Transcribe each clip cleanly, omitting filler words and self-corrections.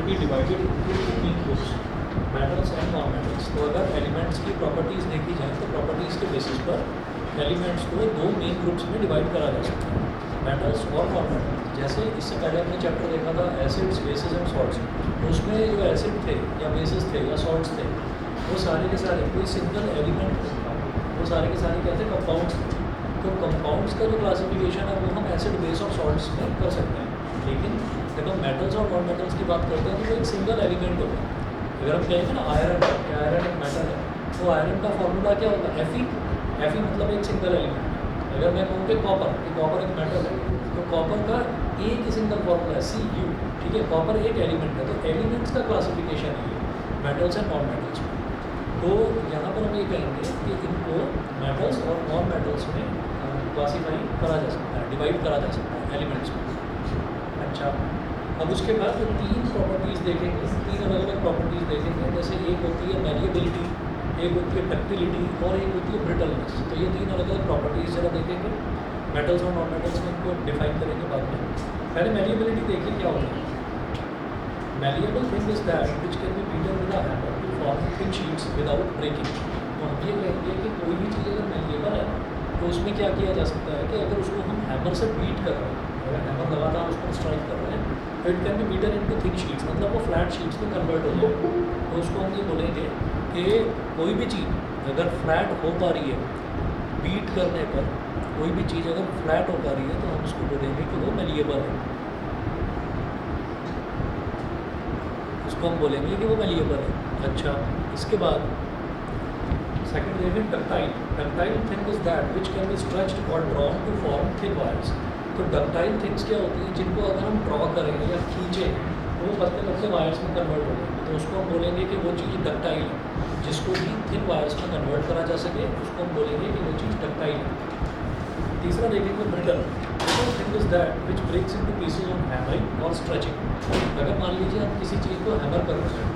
B divided into two main groups, metals and non metals. तो अगर elements की properties देखी जाए तो प्रॉपर्टीज़ के बेसिस पर एलिमेंट्स को दो मेन ग्रुप्स में डिवाइड करा जा सकता है, मेटल्स और नॉन मेटल्स। जैसे इससे पहले हमने चैप्टर देखा था एसिड्स, बेसिस एंड सॉल्ट्स, तो उसमें जो एसिड थे या बेसिस थे या सॉल्ट्स थे वो सारे के सारे कोई सिंगल एलिमेंट नहीं था, वो सारे के सारे क्या थे, कंपाउंड्स थे। तो कंपाउंड्स का जो क्लासिफिकेशन है वो हम एसिड, बेस और सॉल्ट्स में कर सकते हैं, लेकिन जब हम मेटल्स और नॉन मेटल्स की बात करते हैं तो वो एक सिंगल एलिमेंट होगा। अगर हम कहेंगे ना आयरन है, आयरन एक मेटल है, तो आयरन का फॉर्मूला क्या होगा, Fe। Fe मतलब एक सिंगल एलिमेंट है। अगर मैं कहूँ कि कॉपर एक मेटल है, तो कॉपर का एक ही सिंगल फॉर्मूला है Cu, ठीक है। कॉपर एक एलिमेंट है, तो एलिमेंट्स का क्लासिफिकेशन है ये मेटल्स एंड नॉन मेटल्स में। तो यहाँ पर हम ये कहेंगे कि इनको मेटल्स और नॉन मेटल्स में क्लासीफाई करा जा सकता है, डिवाइड करा जा सकता है एलिमेंट्स में। अच्छा, अब उसके बाद जो तीन प्रॉपर्टीज़ देखेंगे, तीन अलग अलग प्रॉपर्टीज़ देखेंगे। जैसे एक होती है मैलिएबिलिटी, एक होती है डक्टिलिटी और एक होती है ब्रिटलनेस। तो ये तीन अलग अलग प्रॉपर्टीज़ जरा देखेंगे, मेटल्स और नॉन मेटल्स में इनको डिफाइन करेंगे बाद में। पहले मैलिएबिलिटी देखिए क्या होता है। Malleable thing is that which can be beaten with a hammer to form thin sheets without breaking. तो हम ये कहेंगे कि कोई भी चीज़ अगर मैलिएबल है तो उसमें क्या किया जा सकता है कि अगर उसको हम हैमर से बीट कर रहे हैं, अगर हैमर लगातार उसको स्ट्राइक कर रहे हैं, तो it can be beaten into thick sheets, मतलब वो फ्लैट शीट्स में कन्वर्ट हो जाए। तो उसको हम ये बोलेंगे कि कोई भी चीज़ अगर फ्लैट हो पा रही है बीट करने पर, कोई भी चीज़ अगर फ्लैट हो पा रही है तो हम उसको बोलेंगे कि वो मैलिएबल है। उसको हम बोलेंगे कि वो मैलिएबल है। अच्छा, इसके बाद सेकंड देखें ductile. Ductile thing is that which can be stretched और drawn to form thin wires. तो डक्टाइल थिंग्स क्या होती हैं, जिनको अगर हम ड्रॉ करेंगे या खींचें तो वो पतले पतले वायर्स में कन्वर्ट हो जाएंगे। तो उसको हम बोलेंगे कि वो चीज़ डक्टाइल है, जिसको भी थिन वायर्स में कन्वर्ट करा जा सके उसको हम बोलेंगे कि वो चीज़ डक्टाइल है। तीसरा देखेंगे brittle. Thing is that which breaks into pieces on hammering और स्ट्रेचिंग। अगर मान लीजिए हम किसी चीज़ को हैमर कर रहे हैं,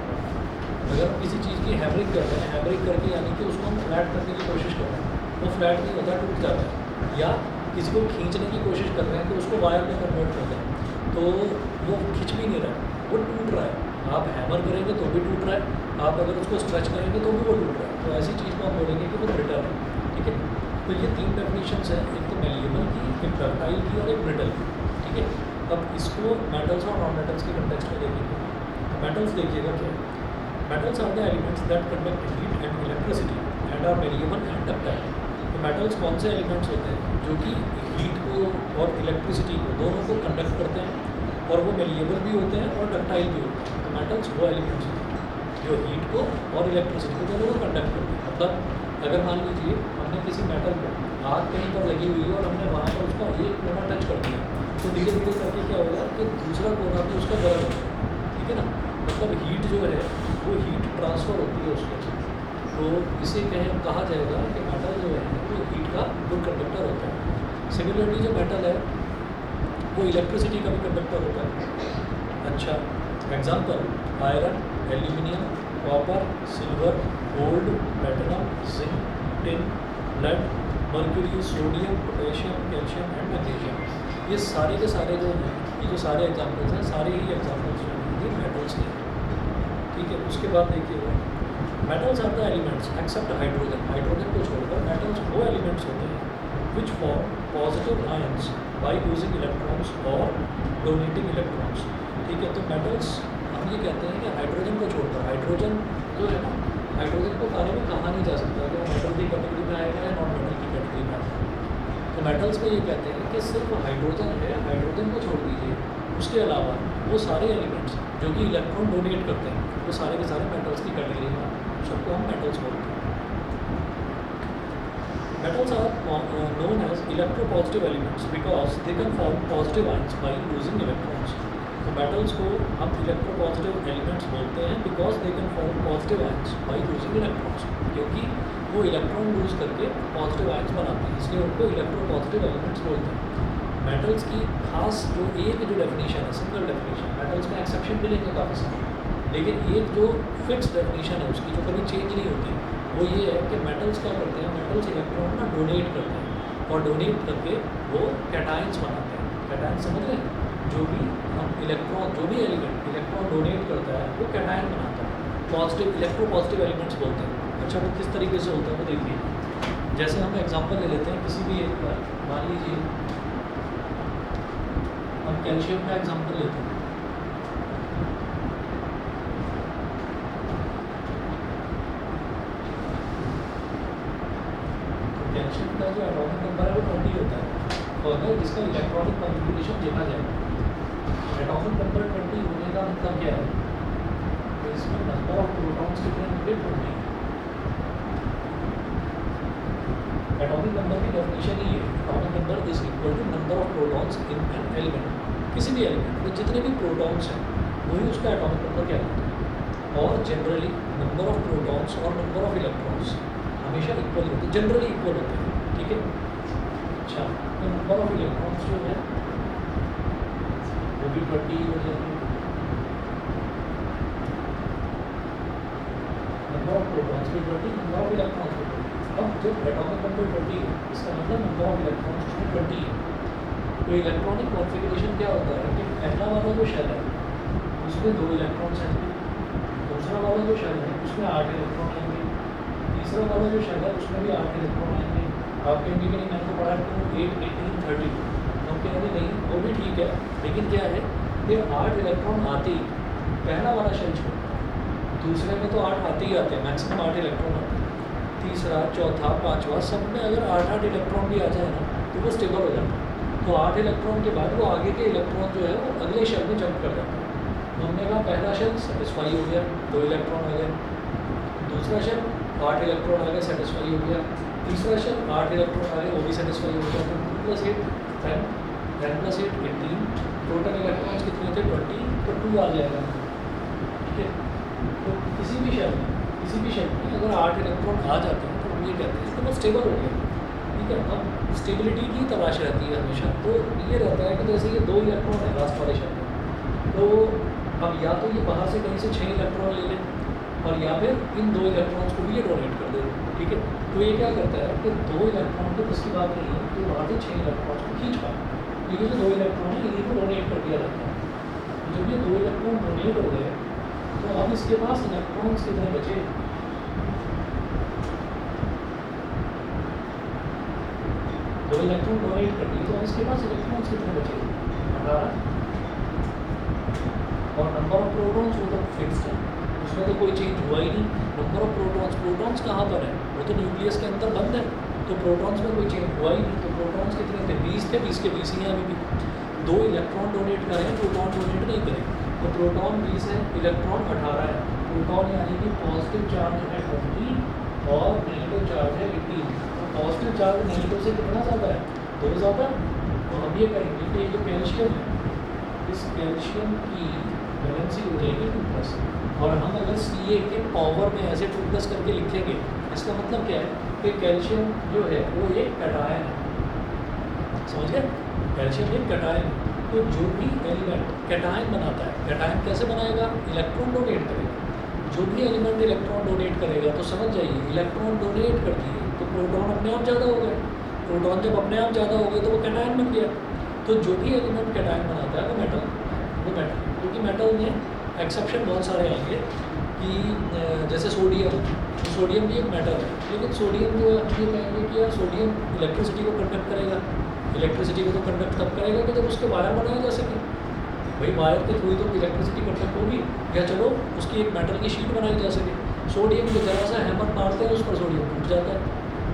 अगर हम किसी चीज़ की हैमरिंग कर रहे हैं, हैमरिंग करके यानी कि उसको हम फ्लैट करने की कोशिश कर रहे हैं, वो फ्लैट नहीं होता, टूट जाता है। या किसी को खींचने की कोशिश कर रहे हैं तो उसको वायर में कन्वर्ट कर रहे हैं, तो वो खींच भी नहीं रहा है, वो टूट रहा है। आप हैमर करेंगे तो भी टूट रहा है, आप अगर उसको स्ट्रेच करेंगे तो भी वो टूट रहा है। तो ऐसी चीज़ को हम बोलेंगे कि वो ब्रिटल है, ठीक है। तो ये तीन डेफिनेशंस हैं, एक तो मैलिएबल की, एक डक्टाइल की और एक ब्रिटल की, ठीक है। अब इसको मेटल्स और नॉन मेटल्स के कंटेक्स्ट में देखेंगे। मेटल्स देखिएगा क्या है। Metals are the elements that conduct heat and electricity and are malleable and ductile. तो मेटल्स कौन से एलिमेंट्स होते हैं जो कि हीट को और इलेक्ट्रिसिटी को दोनों को कंडक्ट करते हैं, और वो मैलिएबल भी होते हैं और डक्टाइल भी होते हैं। तो मेटल्स वो एलिमेंट्स होते हैं जो हीट को और इलेक्ट्रिसिटी को दोनों को कंडक्ट करते हैं। मतलब अगर मान लीजिए हमने किसी मेटल को आग कहीं पर लगी हुई है और हमने वहाँ पर उसका एक कोना टच कर दिया, तो धीरे धीरे करके क्या होगा कि दूसरा कोना भी उसका गर्म हो जाएगा, ठीक है ना। मतलब हीट जो है वो हीट ट्रांसफ़र होती है उसके, तो इसे कहा जाएगा कि मेटल जो है वो हीट का गुड कंडक्टर होता है। सिमिलरली जो मेटल है वो इलेक्ट्रिसिटी का भी कंडक्टर होता है। अच्छा, example iron, aluminium, copper, silver, gold, platinum, zinc, tin, lead, mercury, sodium, potassium, calcium and magnesium. ये सारे के सारे जो हैं, ये जो सारे एग्जांपल्स हैं, सारे ही एग्जांपल्स जो हैं ये मेटल्स के हैं, ठीक है। उसके बाद देखिएगा metals are the elements except hydrogen. Hydrogen को छोड़कर मेटल्स वो एलिमेंट्स होते हैं which form positive ions by using electrons और डोनेटिंग इलेक्ट्रॉन्स, ठीक है। तो मेटल्स हम ये कहते हैं कि हाइड्रोजन को छोड़कर, हाइड्रोजन जो है ना, हाइड्रोजन को बारे में कहा नहीं जा सकता कि वो मेटल की कैटेगरी में आएगा या नॉन मेटल की कैटेगरी में आएगा। तो मेटल्स में ये कहते हैं कि सिर्फ हाइड्रोजन है, हाइड्रोजन को छोड़ दीजिए, उसके अलावा वो सारे एलिमेंट्स जो कि इलेक्ट्रॉन डोनेट करते हैं वो सारे के सारे मेटल्स की कैटेगरी में, सबको हम मेटल्स बोलते हैं। Metals are known as electropositive elements because they can form positive ions by using electrons. तो metals को हम electropositive elements बोलते हैं because they can form positive ions by using electrons, क्योंकि वो इलेक्ट्रॉन यूज़ करके पॉजिटिव आयंस बनाते हैं, इसलिए उनको इलेक्ट्रोपॉजिटिव एलिमेंट्स बोलते हैं। मेटल्स की खास जो डेफिनेशन है, सिंगल डेफिनेशन, मेटल्स में एक्सेप्शन मिलेंगे काफ़ी सारे, लेकिन एक जो फिक्स डेफिनेशन है उसकी जो कभी चेंज नहीं होती, वो ये है कि मेटल्स क्या करते हैं, मेटल्स इलेक्ट्रॉन ना डोनेट करते हैं और डोनेट करके वो कैटायंस बनाते हैं। कैटायंस समझ रहे हैं, जो भी हम इलेक्ट्रॉन, जो भी एलिमेंट इलेक्ट्रॉन डोनेट करता होता है वो कैटायन बनाता है, पॉजिटिव इलेक्ट्रो पॉजिटिव एलिमेंट्स बोलते हैं। अच्छा, वो किस तरीके से होता है वो देखिए। जैसे हम एग्जांपल ले लेते हैं किसी भी एक का, मान लीजिए हम कैल्शियम का एग्जांपल लेते हैं। तो कैल्शियम का जो एटॉमिक नंबर है वो 20 होता है, और अगर इसका इलेक्ट्रॉनिक कॉन्फ़िगरेशन देखा जाए, एटॉमिक नंबर 20 होने का मतलब क्या है, तो इसमें नंबर ऑफ प्रोटॉन्स कितने होंगे 20। एटॉमिक नंबर की डेफिनेशन ही है, atomic number is equal to number of protons in an element. किसी भी एलिमेंट में जितने भी प्रोटॉन्स हैं वही उसका एटॉमिक नंबर कहलाता है। और जनरली नंबर ऑफ प्रोटॉन्स और नंबर ऑफ इलेक्ट्रॉन्स हमेशा इक्वल होते हैं, जनरली इक्वल होते हैं, ठीक है। अच्छा, तो नंबर ऑफ इलेक्ट्रॉन्स जो है वो भी 20 हो जाएंगे, नंबर ऑफ प्रोटॉन्स भी 20, नंबर ऑफ इलेक्ट्रॉन्स भी 20। अब जब एटॉमिक नंबर 20 है, इसका मतलब नंबर ऑफ इलेक्ट्रॉन्स उसमें 20 है। तो इलेक्ट्रॉनिक कॉन्फ़िगरेशन क्या होता है कि पहला वाला जो शेल है उसमें 2 इलेक्ट्रॉन्स आएंगे, दूसरा वाला जो शेल है उसमें 8 इलेक्ट्रॉन आएंगे, तीसरा वाला जो शेल है उसमें भी 8 इलेक्ट्रॉन आएंगे। आप कहेंगे कि नहीं मैंने तो पढ़ा 2, 8, 18, 30, हम कहेंगे नहीं वो भी ठीक है, लेकिन क्या है कि 8 इलेक्ट्रॉन आते ही पहला वाला शेल छोड़ता है, दूसरे में तो 8 आते ही आते हैं, मैक्सिमम 8 इलेक्ट्रॉन आते हैं, तीसरा चौथा पाँचवा सब में अगर 8-8 इलेक्ट्रॉन भी आ जाए ना तो वो स्टेबल हो जाता है। तो 8 इलेक्ट्रॉन के बाद वो आगे के इलेक्ट्रॉन जो है वो अगले शेल में जंप कर जाता है। तो हमने कहा पहला शेल सेटिस्फाई हो गया, 2 इलेक्ट्रॉन आ गए, दूसरा शेल 8 इलेक्ट्रॉन आ गए, सेटिस्फाई हो गया, तीसरा शेल 8 इलेक्ट्रॉन आ गए, वो भी सेटिस्फाई हो गया। तो 2 + 8 10, 10 + 8 18, टोटल इलेक्ट्रॉन्स कितने थे 20, तो 2 आ जाएगा, ठीक है। तो किसी भी शेल में अगर 8 इलेक्ट्रॉन आ जाते हैं तो हम ये कहते हैं कि वो स्टेबल हो गया, ठीक है। अब स्टेबिलिटी की तलाश रहती है हमेशा, तो ये रहता है कि जैसे ये 2 इलेक्ट्रॉन है लास्ट वाले शेल में, तो अब या तो ये बाहर से कहीं से 6 इलेक्ट्रॉन ले लें और या फिर इन 2 इलेक्ट्रॉन्स को भी ये डोनेट कर दे, ठीक है। तो ये क्या करता है कि 2 इलेक्ट्रॉन तो इसकी बात नहीं है कि वहाँ से 6 इलेक्ट्रॉन्स को खींच पाए, क्योंकि जो 2 इलेक्ट्रॉन है इन्हीं को डोनेट कर दिया जाता है। जब ये 2 इलेक्ट्रॉन डोनेट हो गए तो अब इसके पास इलेक्ट्रॉन्स कितने बचे, 2 इलेक्ट्रॉन डोनेट कर दिए, तो अब इसके पास इलेक्ट्रॉन्स कितने बचे 18, और नंबर ऑफ प्रोटॉन्स वो तो फिक्स्ड है, उसमें तो कोई चेंज हुआ ही नहीं। नंबर ऑफ प्रोटॉन्स कहाँ पर है, वो तो न्यूक्लियस के अंदर बंद है, तो प्रोटॉन्स में कोई चेंज हुआ ही नहीं। तो प्रोटॉन्स कितने थे 20 थे, 20 के 20 ही हैं अभी भी। 2 इलेक्ट्रॉन डोनेट करें, प्रोटॉन डोनेट नहीं करें, तो प्रोटॉन 20 है, इलेक्ट्रॉन 18 है। प्रोटॉन यानी कि पॉजिटिव चार्ज है 20 और नेगेटिव चार्ज है 18। तो पॉजिटिव चार्ज नेगेटिव से कितना ज़्यादा है, 2 ज़्यादा। तो हम ये कहेंगे कि ये जो कैल्शियम है, इस कैल्शियम की वैलेंसी हो जाएगी 2+, और हम अगर Ca के पावर में ऐसे 2+ करके लिखेंगे, इसका मतलब क्या है कि कैल्शियम जो है वो एक कैटायन है, समझ गए। कैल्शियम एक कैटायन है, तो जो भी एलिमेंट कैटायन बनाता है, कैटायन कैसे बनाएगा, इलेक्ट्रॉन डोनेट करेगा। जो भी एलिमेंट इलेक्ट्रॉन डोनेट करेगा तो समझ जाइए इलेक्ट्रॉन डोनेट कर दिए तो प्रोटॉन अपने आप ज़्यादा हो गए, प्रोटॉन जब अपने आप ज़्यादा हो गए तो वो कैटायन बन गया। तो जो भी एलिमेंट कैटायन बनाता है वो मेटल, क्योंकि मेटल में एक्सेप्शन बहुत सारे आएंगे कि जैसे सोडियम भी एक मेटल है, लेकिन सोडियम जो है हम ये कहेंगे कि यार सोडियम इलेक्ट्रिसिटी को कंडक्ट करेगा। इलेक्ट्रिसिटी को तो कंडक्ट तब करेगा कि जब उसके वायर बनाए जा सके, भाई वायर के थ्रू तो इलेक्ट्रिसिटी कंडक्ट होगी, या चलो उसकी एक मेटल की शीट बनाई जा सके। सोडियम को जरा सा हैमर मारते हैं उस पर सोडियम टूट जाता है,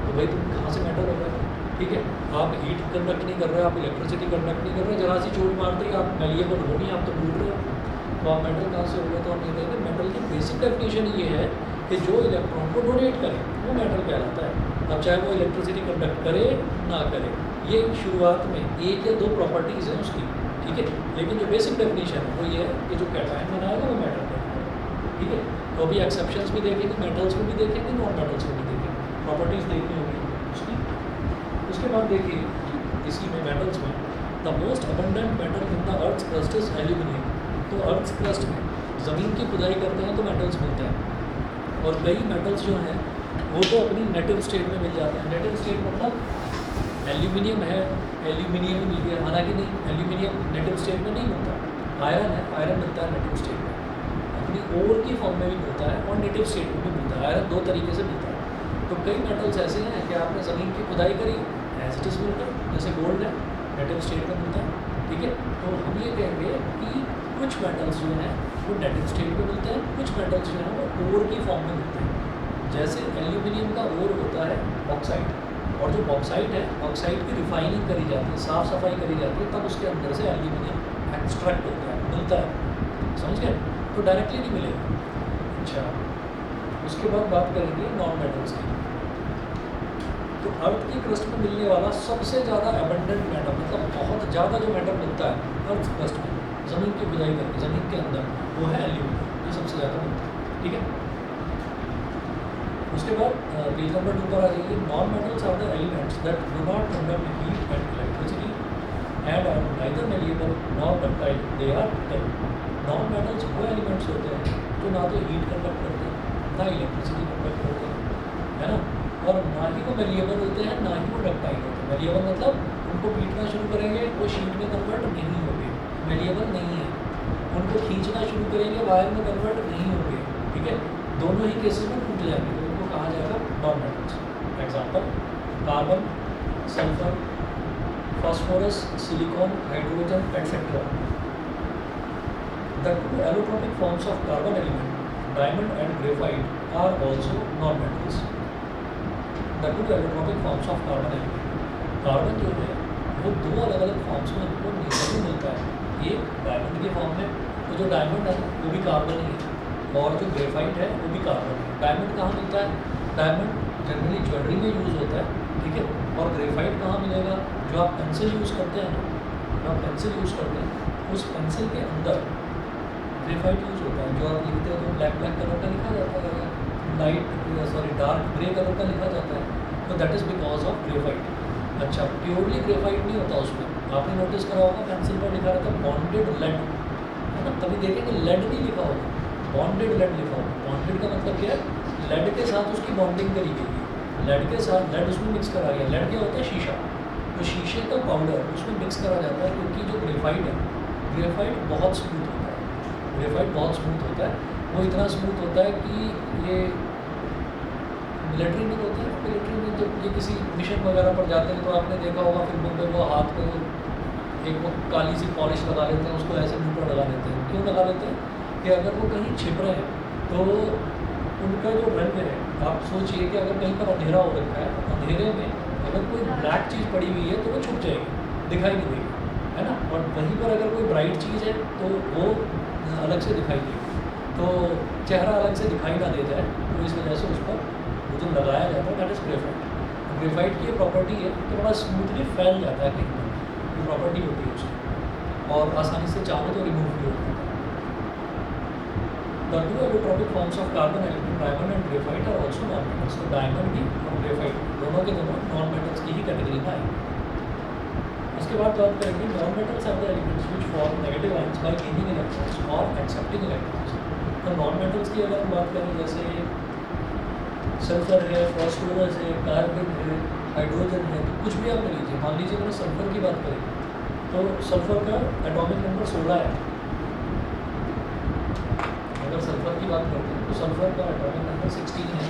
तो भाई तुम कहाँ से मेटल हो गए, ठीक है। आप हीट कंडक्ट नहीं कर रहे, आप इलेक्ट्रिसिटी कंडक्ट नहीं कर रहे, जरा सी चोट मारते ही आप मेलिएबल हो नहीं, आप तो टूट रहे हो, तो आप मेटल कहाँ से हो गए। तो हम ये कहेंगे मेटल की बेसिक डेफिनेशन ये है कि जो इलेक्ट्रॉन को डोनेट करे वो मेटल कहलाता है। अब चाहे वो इलेक्ट्रिसिटी कंडक्ट करे ना करे, ये शुरुआत में 1 या 2 प्रॉपर्टीज़ हैं उसकी, ठीक है। लेकिन जो बेसिक डेफिनेशन है वो ये है कि जो कैटायन बनाएगा वो मेटल कहलाएगा, ठीक है। तो अभी एक्सेप्शंस भी देखेंगे, मेटल्स को भी देखेंगे, नॉन मेटल्स को भी देखेंगे, प्रॉपर्टीज़ देखनी होगी उसकी। उसके बाद देखिए इसी में मेटल्स में the most abundant metal in the earth crust is aluminium. तो अर्थ क्रस्ट में ज़मीन की खुदाई करते हैं तो मेटल्स मिलते हैं, और कई मेटल्स जो हैं वो तो अपनी नेटिव स्टेट में मिल जाते हैं। नेटिव स्टेट मतलब एल्यूमिनियम है, एल्यूमिनियम ही मिल गया, हालांकि नहीं, एल्यूमिनियम नेटिव स्टेट में नहीं मिलता। आयरन है, आयरन मिलता है नेटिव स्टेट में, ओर की फॉर्म में भी मिलता है और नेटिव स्टेट में भी मिलता है। आयरन दो तरीके से मिलता है। तो कई मेटल्स ऐसे हैं कि आपने ज़मीन की खुदाई करी, एज इट इज़ मिलता है, जैसे गोल्ड है नेटिव स्टेट में मिलता है, ठीक है। तो हम ये कहेंगे कि कुछ मेटल्स जो हैं वो नेटिव स्टेट में मिलते हैं, कुछ मेटल्स जो हैं वो ओर की फॉर्म में मिलते हैं। जैसे एल्यूमिनियम का ओर होता है बॉक्साइट, और जो बॉक्साइट है, बॉक्साइट की रिफाइनिंग करी जाती है, साफ़ सफाई करी जाती है, तब उसके अंदर से एल्यूमिनियम एक्सट्रैक्ट होता है, मिलता है, समझ गए। तो डायरेक्टली नहीं मिलेगा। अच्छा, उसके बाद बात करेंगे नॉन मेटल्स की। तो अर्थ की क्रस्ट में मिलने वाला सबसे ज़्यादा एबंडेंट मेटल, मतलब बहुत ज़्यादा जो मेटल मिलता है अर्थ क्रस्ट में, ज़मीन की खुदाई करके ज़मीन के अंदर, वो है एल्यूमिनियम, ये सबसे ज़्यादा मिलता है, ठीक है। उसके बाद पेज नंबर 2 पर आ जाइए। Non metals are the elements that do not conduct heat and electricity and are neither malleable nor ductile, they are ductile. Non metals वो एलिमेंट्स होते हैं जो ना तो हीट कंडक्ट करते हैं, ना इलेक्ट्रिसिटी कंडक्ट करते हैं, है ना, और ना ही वो मेलिएबल होते हैं, ना ही वो डक्टाइल होते हैं। मेलिएबल मतलब उनको पीटना शुरू करेंगे वो शीट में कन्वर्ट नहीं होंगे, मेलिएबल नहीं है। उनको खींचना शुरू करेंगे वायर में कन्वर्ट नहीं होंगे, ठीक है। दोनों ही केसेस में टूट जाएंगे, तो उनको कहा जाएगा non metals. Example carbon, sulphur, phosphorus, silicon, hydrogen etcetera. The two allotropic forms of carbon element, diamond and graphite, are also non-metals. The two allotropic forms of carbon element, carbon जो है वो दो अलग अलग फॉर्म्स में हमको nature में मिलता है। एक डायमंड के फॉर्म में, तो जो डायमंड है वो भी कार्बन ही है, और जो ग्रेफाइट है वो भी कार्बन है। डायमंड कहाँ मिलता है? डायमंड जनरली ज्वेलरी में यूज़ होता है, ठीक है। और ग्रेफाइट कहाँ मिलेगा? जो आप पेंसिल यूज़ करते हैं ना, जो आप पेंसिल यूज़ करते हैं, उस पेंसिल के अंदर ग्रेफाइट यूज होता है। जो आप लिखते हो तो ब्लैक कलर का लिखा जाता है, डार्क ग्रे कलर का लिखा जाता है, तो that is because of graphite. अच्छा, प्योरली ग्रेफाइट नहीं होता उसमें, आपने नोटिस करा होगा पेंसिल पर लिखा रहता है बॉन्डेड लेड, है ना, तभी देखेंगे लेड नहीं लिखा होगा, बॉन्डेड लेड लिखा होगा। बॉन्डेड का मतलब क्या है? लेड के साथ उसकी बॉन्डिंग करी गई है, लेड के साथ लेड उसमें मिक्स करा गया। लेड क्या होता है? शीशा। तो शीशे का पाउडर उसमें मिक्स करा जाता है, क्योंकि जो ग्रेफाइट है, ग्रेफाइट बहुत स्मूथ होता है, ग्रेफाइट बहुत स्मूथ होता है। वो इतना स्मूथ होता है कि ये मिलिट्री में होता है, मिलिट्री में जब ये किसी मिशन वगैरह पर जाते हैं तो आपने देखा होगा फिल्मों में वो हाथ में एक वो काली सी पॉलिश लगा लेते हैं, उसको ऐसे मुँह पर लगा लेते हैं। क्यों लगा लेते हैं? कि अगर वो कहीं छिप रहे हैं तो उनका जो रंग है, आप सोचिए कि अगर कहीं पर अंधेरा हो रखा है, अंधेरे में अगर कोई ब्लैक चीज़ पड़ी हुई है तो वो छुप जाएगी, दिखाई नहीं देगी, है ना। और वहीं पर अगर कोई ब्राइट चीज़ है तो वो अलग से दिखाई देगी, तो चेहरा अलग से दिखाई ना दे जाए, तो इस वजह से उस पर जो लगाया जाता है दैट इज़ ग्रेफाइट। ग्रेफाइट की ये प्रॉपर्टी है कि बड़ा स्मूथली फैल जाता है कहीं पर, ये प्रॉपर्टी होती है उसकी, और आसानी से चाहो तो रिमूव भी होता है। The two allotropic forms of carbon element, diamond and graphite, are also non-metals. तो डायमंड भी और ग्रेफाइट दोनों के दोनों नॉन मेटल्स की ही कैटेगरी में आएंगे। उसके बाद बात करेंगे non metals are the elements which form negative ions by gaining electrons और एक्सेप्टिंग इलेक्ट्रॉन्स। तो नॉन मेटल्स की अगर हम बात करें, जैसे सल्फर है, फॉस्फोरस है, कार्बन है, हाइड्रोजन है, तो कुछ भी आप ले लीजिए। मान लीजिए मैंने सल्फर की बात करी, तो सल्फर का एटॉमिक नंबर 16 है। अगर सल्फर की बात करते हैं तो सल्फर का एटॉमिक नंबर 16 है।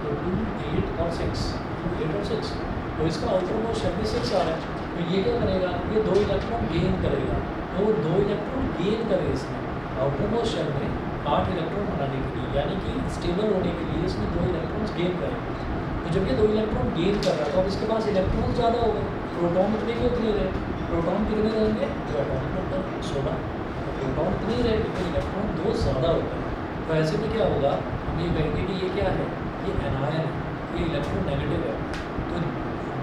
तो 2, 8 और 6, तो इसका आउटर मोस्ट शेल में 6 आ रहा है, तो ये क्या करेगा? ये 2 इलेक्ट्रॉन गेन करेगा, तो 2 इलेक्ट्रॉन गेन करे इसमें आउटर मोस्ट शेल में 8 इलेक्ट्रॉन बनाने के लिए, यानी कि स्टेबल होने के लिए इसमें 2 इलेक्ट्रॉन्स गेन करेंगे। तो जब ये 2 इलेक्ट्रॉन गेन कर रहा है तो अब इसके पास इलेक्ट्रॉन ज़्यादा हो गए, प्रोटॉन उतने के उतने रहे। प्रोटॉन कितने रहेंगे? जो एटॉमिक नंबर 16, प्रोटॉन इतने रहे, लेकिन इलेक्ट्रॉन 2 ज़्यादा हो गए। तो ऐसे में क्या होगा? हम ये कहेंगे कि ये क्या है? ये एनायन है, ये इलेक्ट्रॉन नेगेटिव है। तो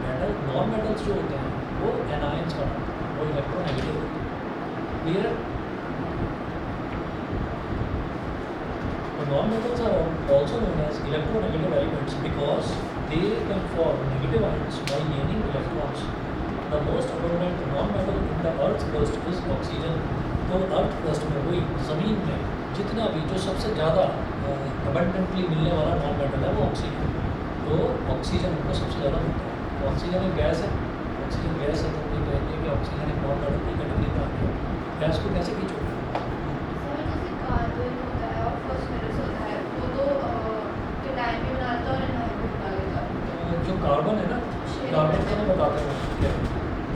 मेटल नॉन मेटल्स जो होते हैं वो एनायंस बनाते हैं, वो इलेक्ट्रॉन नेगेटिव होते हैं। क्लियर है? Non-metals are also known as electronegative elements because they can form negative ions by gaining electrons. The most abundant non-metal in the Earth's crust is oxygen. तो अर्थ क्रस्ट में, वही ज़मीन में जितना भी जो सबसे ज़्यादा abundantly मिलने वाला नॉन मेटल है वो ऑक्सीजन। तो ऑक्सीजन उनको सबसे ज़्यादा मिलता है। तो ऑक्सीजन एक गैस है, ऑक्सीजन गैस है, तो ये कहेंगे कि ऑक्सीजन एक नॉन मेटल की कैटेगरी में आ गया। गैस को कैसे खींचोगे? सर जैसे कार्बन होता है और फॉस्फोरस होता है वो तो केटायन भी बनाता है और एनायन भी बना लेता है। जो कार्बन है ना, कार्बन का मैं बताता हूँ क्या है।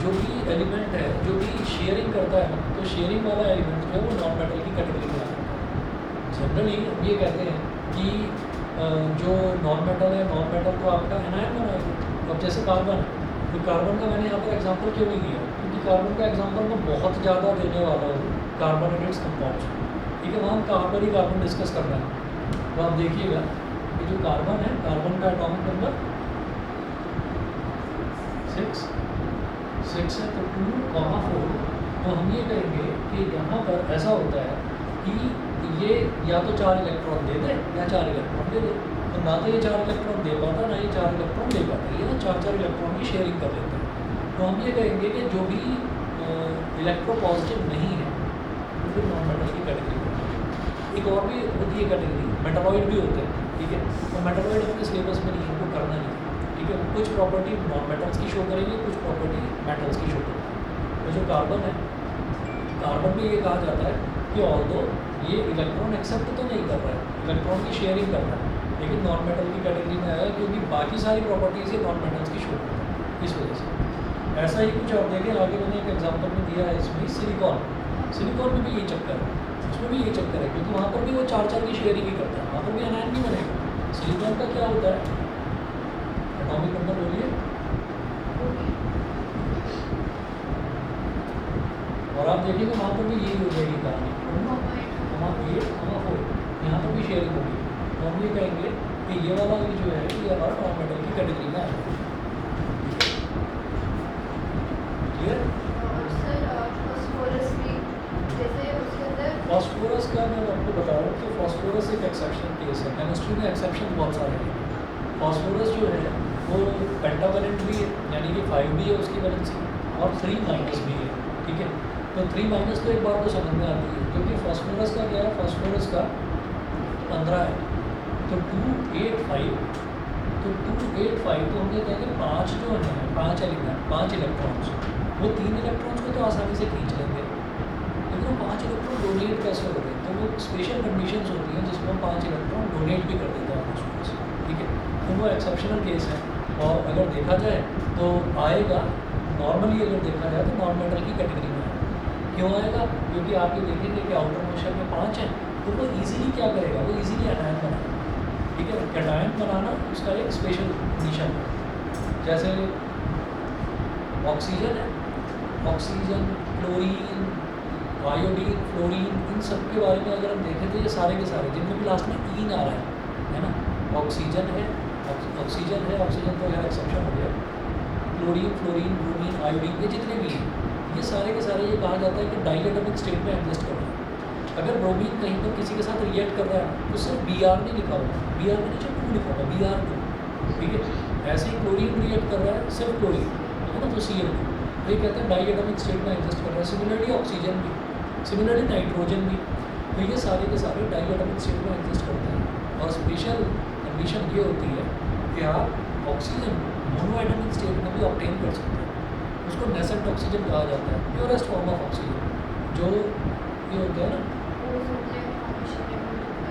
जो भी एलिमेंट है जो भी शेयरिंग करता है ना, तो शेयरिंग वाला एलिमेंट जो है वो नॉन मेटल की कैटेगरी में आता है। जनरली हम ये कहते हैं कि जो नॉन मेटल है, नॉन मेटल तो आपका एनायन बनाएगा। अब जैसे कार्बन है, तो कार्बन का मैंने यहाँ पर एग्जांपल क्यों नहीं दिया, क्योंकि कार्बन का एग्जांपल मैं बहुत ज़्यादा देने वाला हूँ कार्बोनेटेड कंपाउंड्स। ठीक है, वहाँ हम कार्बन ही कार्बन डिस्कस कर रहे हैं। तो आप देखिएगा कि जो कार्बन है, कार्बन का एटॉमिक नंबर 6 है, तो 2,4। तो हम ये कहेंगे कि यहाँ पर ऐसा होता है कि ये या तो 4 इलेक्ट्रॉन दे दे या 4 इलेक्ट्रॉन दे दे। तो ना तो ये 4 इलेक्ट्रॉन दे पाता, ना ये 4 इलेक्ट्रॉन दे पाता, ये ना 4 इलेक्ट्रॉन की शेयरिंग कर लेते हैं। तो हम ये कहेंगे कि जो भी इलेक्ट्रोपॉजिटिव नहीं है वो फिर नॉन मेटल की कैटेगरी में है। एक और भी होती है कैटेगरी, मेटलॉइड भी होते हैं। ठीक है, तो मेटलॉइड अपने सिलेबस में नहीं है, उनको करना नहीं है। ठीक है, कुछ प्रॉपर्टी नॉन मेटल्स की शो करेंगे, कुछ प्रॉपर्टी मेटल्स की शो करेंगे। तो जो कार्बन है, कार्बन में ये कहा जाता है कि ऑल्दो ये इलेक्ट्रॉन एक्सेप्ट तो नहीं कर रहा है, इलेक्ट्रॉन की शेयरिंग कर रहा है, लेकिन नॉन मेटल की कैटेगरी में आया क्योंकि बाकी सारी प्रॉपर्टीज़ ये नॉन मेटल्स की शो करता है, इस वजह से। ऐसा ही कुछ आप देखें आगे, मैंने एक एग्जांपल में दिया है इसमें सिलिकॉन। सिलिकॉन में भी यही चक्कर है, उसमें भी यही चक्कर है, क्योंकि वहाँ पर भी वो 4 की शेयरिंग ही करता है, वहाँ पर भी एनायन भी बनेगा। सिलिकॉन का क्या होता है, एटॉमिक नंबर बोलिए, और आप देखिएगा वहाँ पर भी यही हो जाएगी कहानी, 8,4। यहाँ पर भी शेयरिंग होगी। तो हम ये कहेंगे कि ये वाला भी जो है ये हमारा नॉन मेटल की कैटेगरी में आएगा। क्लियर? और सर फॉस्फोरस भी जैसे उसके अंदर फॉस्फोरस का मैं आपको बता रहा हूँ कि फॉस्फोरस एक एक्सेप्शनल केस है। केमिस्ट्री में एक्सेप्शन बहुत सारे हैं। फॉस्फोरस जो है वो पेंटावेलेंट भी है, यानी कि 5 भी है उसकी वैलेंसी, और 3- भी है। ठीक है, तो 3- तो एक बार तो समझ में आती है, क्योंकि फॉस्फोरस का क्या है, फॉस्फोरस का 15 है, तो 285, तो 285 तो हम ये कहेंगे 5 जो है, 5 एलिमेंट, 5 इलेक्ट्रॉन्स, वो 3 इलेक्ट्रॉन्स को तो आसानी से खींच लेंगे, लेकिन वो 5 इलेक्ट्रॉन डोनेट कैसे हो गए, तो वो स्पेशल कंडीशंस होती हैं जिसमें हम 5 इलेक्ट्रॉन डोनेट भी कर देते हैं फॉस्फोरस। ठीक है, तो वो एक्सेप्शनल केस है, और अगर देखा जाए तो आएगा, नॉर्मली अगर देखा जाए तो नॉन मेटल की कैटेगरी में आएगा। क्यों आएगा, क्योंकि आप ये देखेंगे कि आउटर मोशन में 5 हैं, तो वो इजीली क्या करेगा, वो इजीली एनायन बनाएगा। ठीक है, कैटायन बनाना उसका एक स्पेशल कंडीशन है। जैसे ऑक्सीजन है, ऑक्सीजन, क्लोरीन, आयोडीन, फ्लोरीन, इन सब के बारे में अगर हम देखें तो ये सारे के सारे जिनमें भी लास्ट में ईन आ रहा है ना, ऑक्सीजन है, ऑक्सीजन तो यार एक्सेप्शन हो गया, क्लोरीन, फ्लोरीन, ब्रोमीन, आयोडीन, ये जितने भी हैं, ये सारे के सारे ये कहा जाता है कि डाइएटॉमिक स्टेट में एग्जिस्ट कर रहे हैं। अगर ब्रोमीन कहीं पर किसी के साथ रिएक्ट कर रहा है तो सिर्फ Br नहीं लिखा होगा, Br के नीचे 2 लिखा होगा, Br2। ठीक है, ऐसे ही क्लोरीन रिएक्ट कर रहा है, सिर्फ क्लोरीन है ना, तो Cl2, तो ये कहते हैं डाइएटॉमिक स्टेट में एग्जिस्ट कर रहा है। सिमिलरली ऑक्सीजन भी, सिमिलरली नाइट्रोजन भी, तो ये सारे के सारे डाइएटॉमिक स्टेट में एग्जिस्ट करते हैं। और स्पेशल कंडीशन ये होती है कि आप ऑक्सीजन मोनोएटॉमिक स्टेट में भी ऑब्टेन कर सकते हैं, उसको नेसेंट ऑक्सीजन कहा जाता है, प्योरेस्ट फॉर्म ऑफ ऑक्सीजन। जो ये होता है ना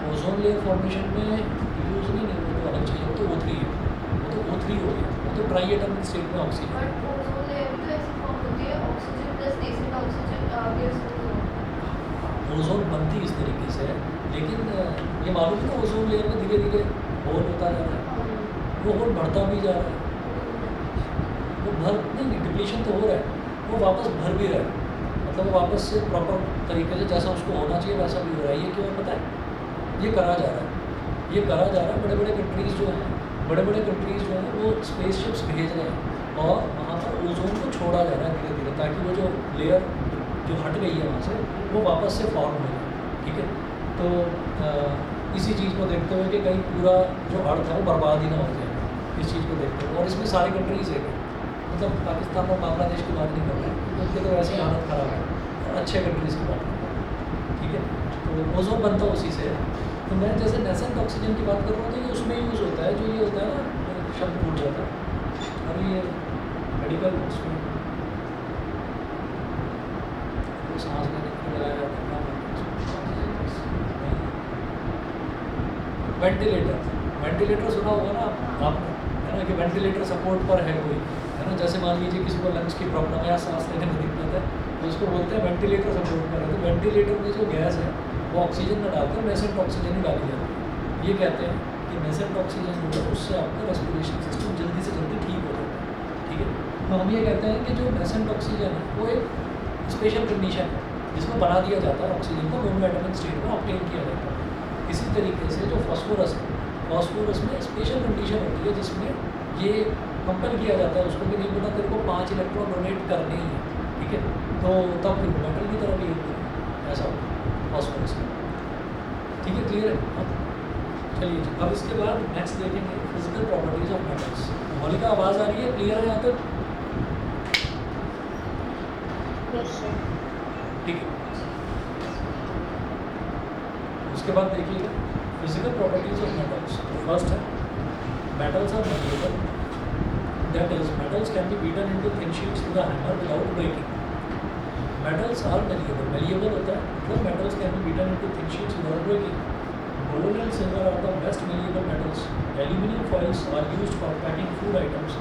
ओजोन लेयर फॉर्मेशन में यूज नहीं है, वो तो अलग चीज़ है, वो तो O3 है, वो तो O3 हो गया, वो तो ट्राई एटॉमिक स्टेट में ऑक्सीजन। बट ओजोन लेयर भी तो ऐसी फॉर्म होती है, oxygen plus nascent oxygen gas ozone बनती इस तरीके से है, लेकिन ये मालूम है ना ओजोन लेयर में धीरे धीरे होल होता जा रहा है, वो होल बढ़ता भी जा रहा है, वो भर नहीं, डिप्लीशन तो हो रहा है, वो वापस भर भी रहा है, मतलब वो वापस से प्रॉपर तरीके से जैसा उसको होना चाहिए वैसा भी हो रहा है। ये क्यों है पता है, ये करा जा रहा है, ये करा जा रहा है। बड़े बड़े कंट्रीज़ जो हैं, बड़े बड़े कंट्रीज़ जो हैं वो स्पेसशिप्स भेज रहे हैं और वहाँ पर ओजोन को छोड़ा जा रहा है धीरे धीरे, ताकि वो जो लेयर जो हट गई है वहाँ से वो वापस से फॉर्म हो जाए। ठीक है, तो इसी चीज़ को देखते हुए कि कहीं पूरा जो अर्थ है वो बर्बाद ही ना हो जाए, इस चीज़ को देखते हुए। और इसमें सारी कंट्रीज़ है, मतलब पाकिस्तान और बांग्लादेश की बात नहीं कर रहे हैं क्योंकि उनकी तो वैसे ही हालत ख़राब है, और अच्छे कंट्रीज़ की बात कर रहे हैं। ठीक है, तो ओजोन बनता उसी से है। तो मैं जैसे नेसेंट ऑक्सीजन की बात कर रहा हूँ तो ये उसमें यूज़ होता है, जो ये होता है ना, शब्द भूल जाता भी ये मेडिकल उसमें तो सांस लेने के लिए लगाया जाता है। वेंटिलेटर सुना होगा ना आपने, है ना, कि वेंटिलेटर सपोर्ट पर है कोई, है ना। जैसे मान लीजिए किसी को लंग्स की प्रॉब्लम है या सांस लेने में दिक्कत है तो उसको बोलते हैं वेंटिलेटर सपोर्ट पर है। तो वेंटिलेटर में जो गैस है वो ऑक्सीजन में डालकर नेसेंट ऑक्सीजन ही डाली जाती है। ये कहते हैं कि नेसेंट ऑक्सीजन जो है उससे आपका रेस्पिरेशन सिस्टम जल्दी से जल्दी ठीक हो जाता है, ठीक है। तो हम ये कहते हैं कि जो नेसेंट ऑक्सीजन है वो एक स्पेशल कंडीशन है जिसमें बना दिया जाता है ऑक्सीजन को नॉन वाइटामिक स्टेट में ऑब्टेन किया जाता है। इसी तरीके से जो फास्फोरस है, फास्फोरस में स्पेशल कंडीशन होती है जिसमें ये कंपल किया जाता है उसको कि नहीं बेटा तेरे को 5 इलेक्ट्रॉन डोनेट करने ही है, ठीक है। तो तब फिर मेटल की तरह भी ऐसा होता है फास्फोरस में, ठीक है। क्लियर है? हाँ। चलिए जी, अब इसके बाद नेक्स्ट देखेंगे physical properties of metals. Maulika आवाज़ आ रही है? क्लियर है यहाँ तक? ठीक है। उसके बाद देखिएगा फिजिकल प्रॉपर्टीज ऑफ मेटल्स। तो फर्स्ट है metals are malleable, that is metals can be beaten into thin sheets with a hammer without breaking. Metals are malleable होता है मतलब metals can be beaten into thin sheets without breaking. Gold and silver are the best malleable metals. Aluminum foils are used for packing food items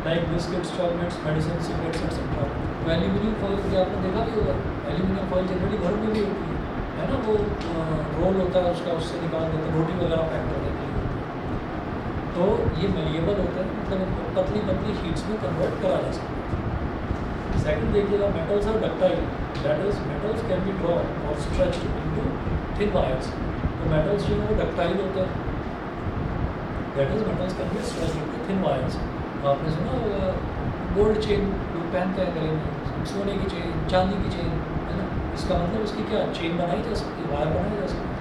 like biscuits, chocolates, medicine, cigarettes, etc. तो aluminium foil भी आपने देखा भी होगा, aluminium foil generally घर में भी होती है ना। वो रोल होता है उसका, उससे निकाल देते हैं, रोटी वगैरह पैक करने के लिए। तो ये मेलिएबल होता है मतलब इनको पतली पतली शीट्स में कन्वर्ट करा जा सकता है। सेकंड देखिएगा metals are ductile, that is metals can be drawn और स्ट्रेच्ड इनटू थिन वायर्स। तो मेटल्स जो है वो डक्टाइल होते हैं, that is metals can be stretched into thin wires. आपने सुना होगा गोल्ड चेन लोग पहनते हैं गले में, सोने की चेन, चांदी की चेन, है ना। इसका मतलब उसकी क्या चेन बनाई जा सकती है, वायर बनाई जा सकती है।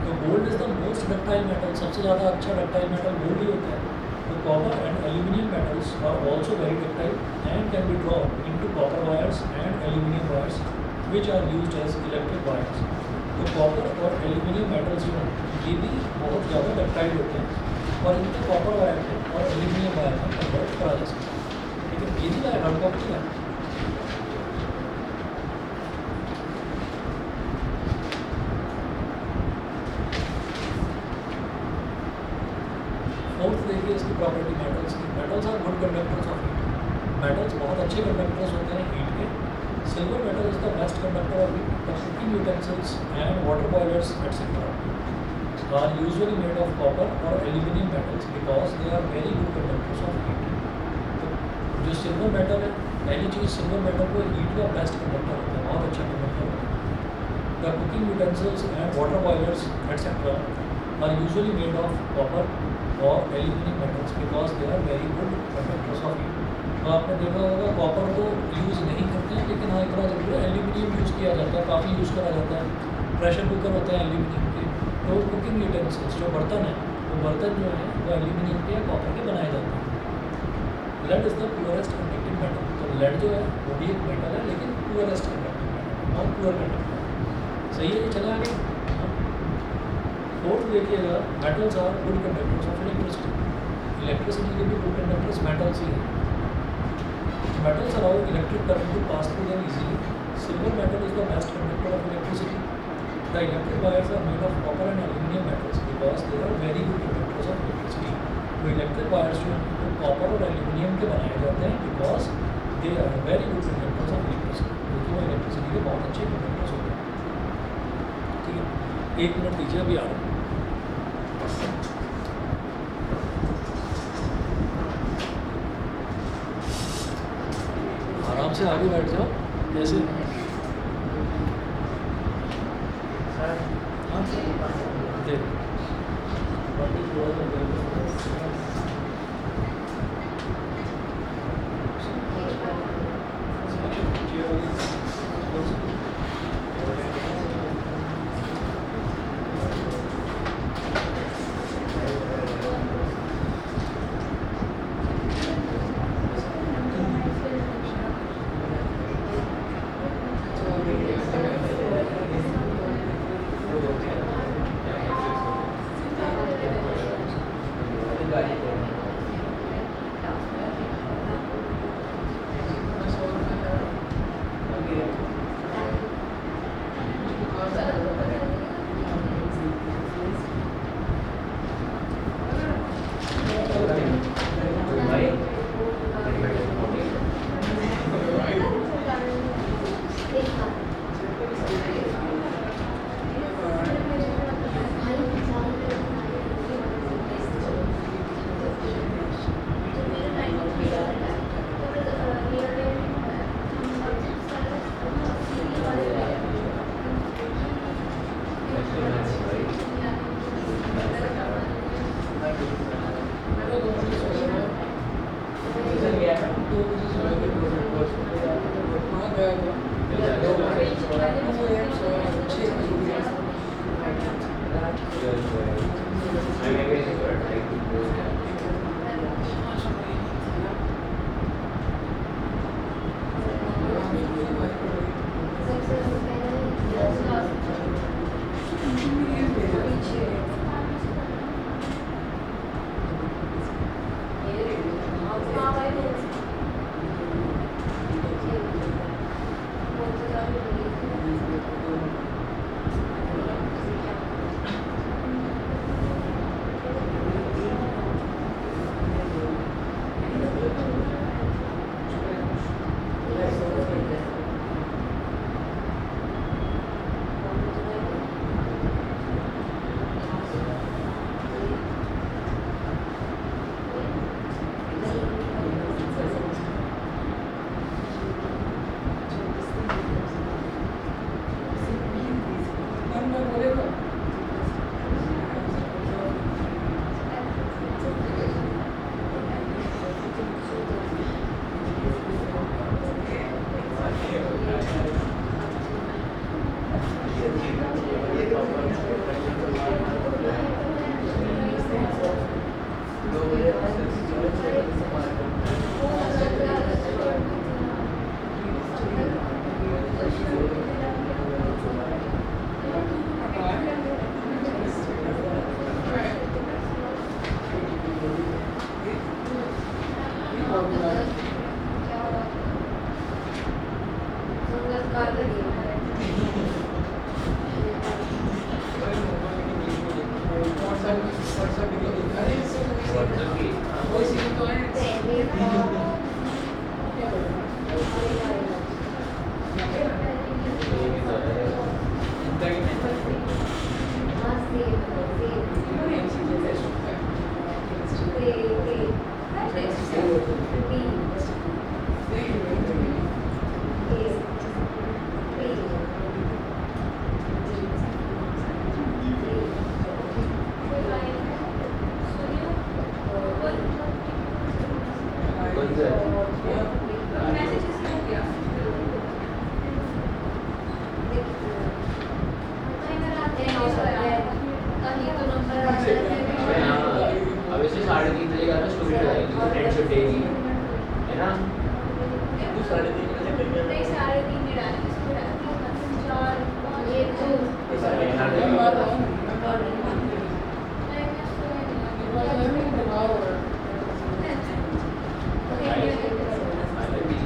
तो gold is the most ductile metal, सबसे ज़्यादा अच्छा डक्टाइल मेटल गोल्ड ही होता है। तो copper and aluminium metals are also very ductile and can be drawn into copper wires and aluminium wires which are used as electric wires. तो copper और aluminium metals जो हैं ये भी बहुत ज़्यादा डक्टाइल होते हैं और इनको कॉपर वायर में और एल्यूमिनियम वायर में कन्वर्ट करा जा सकता है, ठीक है। ये नहीं हार्ड कॉपी है। फोर्थ देखिए इसकी प्रॉपर्टी मेटल्स की। Metals are good conductors of heat. Metals बहुत अच्छे कंडक्टर्स होते हैं हीट के। Silver metal is the best conductor of heat. The cooking utensils and water boilers, etc., are usually made of copper or aluminium metals because they are very good conductors of heat. तो जो silver metal है, पहली चीज़ silver metal को heat का best conductor होता है, बहुत अच्छा कंडक्टर होता है। The cooking utensils and water boilers, etc., are usually made of copper or aluminium metals because they are very good conductors of heat. तो आपने देखा होगा कॉपर तो यूज़ नहीं करते हैं लेकिन हाँ इतना जरूर है एल्यूमिनियम यूज़ किया जाता है, काफ़ी यूज़ करा जाता है। प्रेशर कुकर होते हैं एल्यूमिनियम के। तो कुकिंग यूटेंसिल्स जो बर्तन है वो बर्तन जो है वो एल्यूमिनियम के या कॉपर के बनाए जाते हैं। Lead is the purest conducting metal. तो लेड जो है वो भी एक मेटल है लेकिन प्योरेस्ट कंडक्टिंग मेटल, बहुत प्योर मेटल। सही है, ये चला आगे। फोर्थ देखिएगा metals are good conductors of electricity. Electricity के भी गुड कंडक्टर्स मेटल्स ही हैं। Metals allow electric current to pass through them easily. Silver metal is the best conductor of electricity. The electric wires are made of copper and aluminum metals because they are very good conductors of electricity. तो electric wires जो हैं copper और aluminium के बनाए जाते हैं because they are very good conductors of electricity, क्योंकि वो इलेक्ट्रिसिटी के बहुत अच्छे कंडक्टर्स होते हैं, ठीक है। 1 मिनट दीजिए, अभी आ रहा हूँ। आराम से आगे बैठ जाओ जैसे। हाँ देख हाँ भाई बोल बोलते जाओ अब ऐसे 3:30 बजे का स्टोरी लगाएगी फ्रेंड छुटेगी है ना 3:30 बजे नहीं 3:30 में डालेंगे इसको डालेंगे ये तो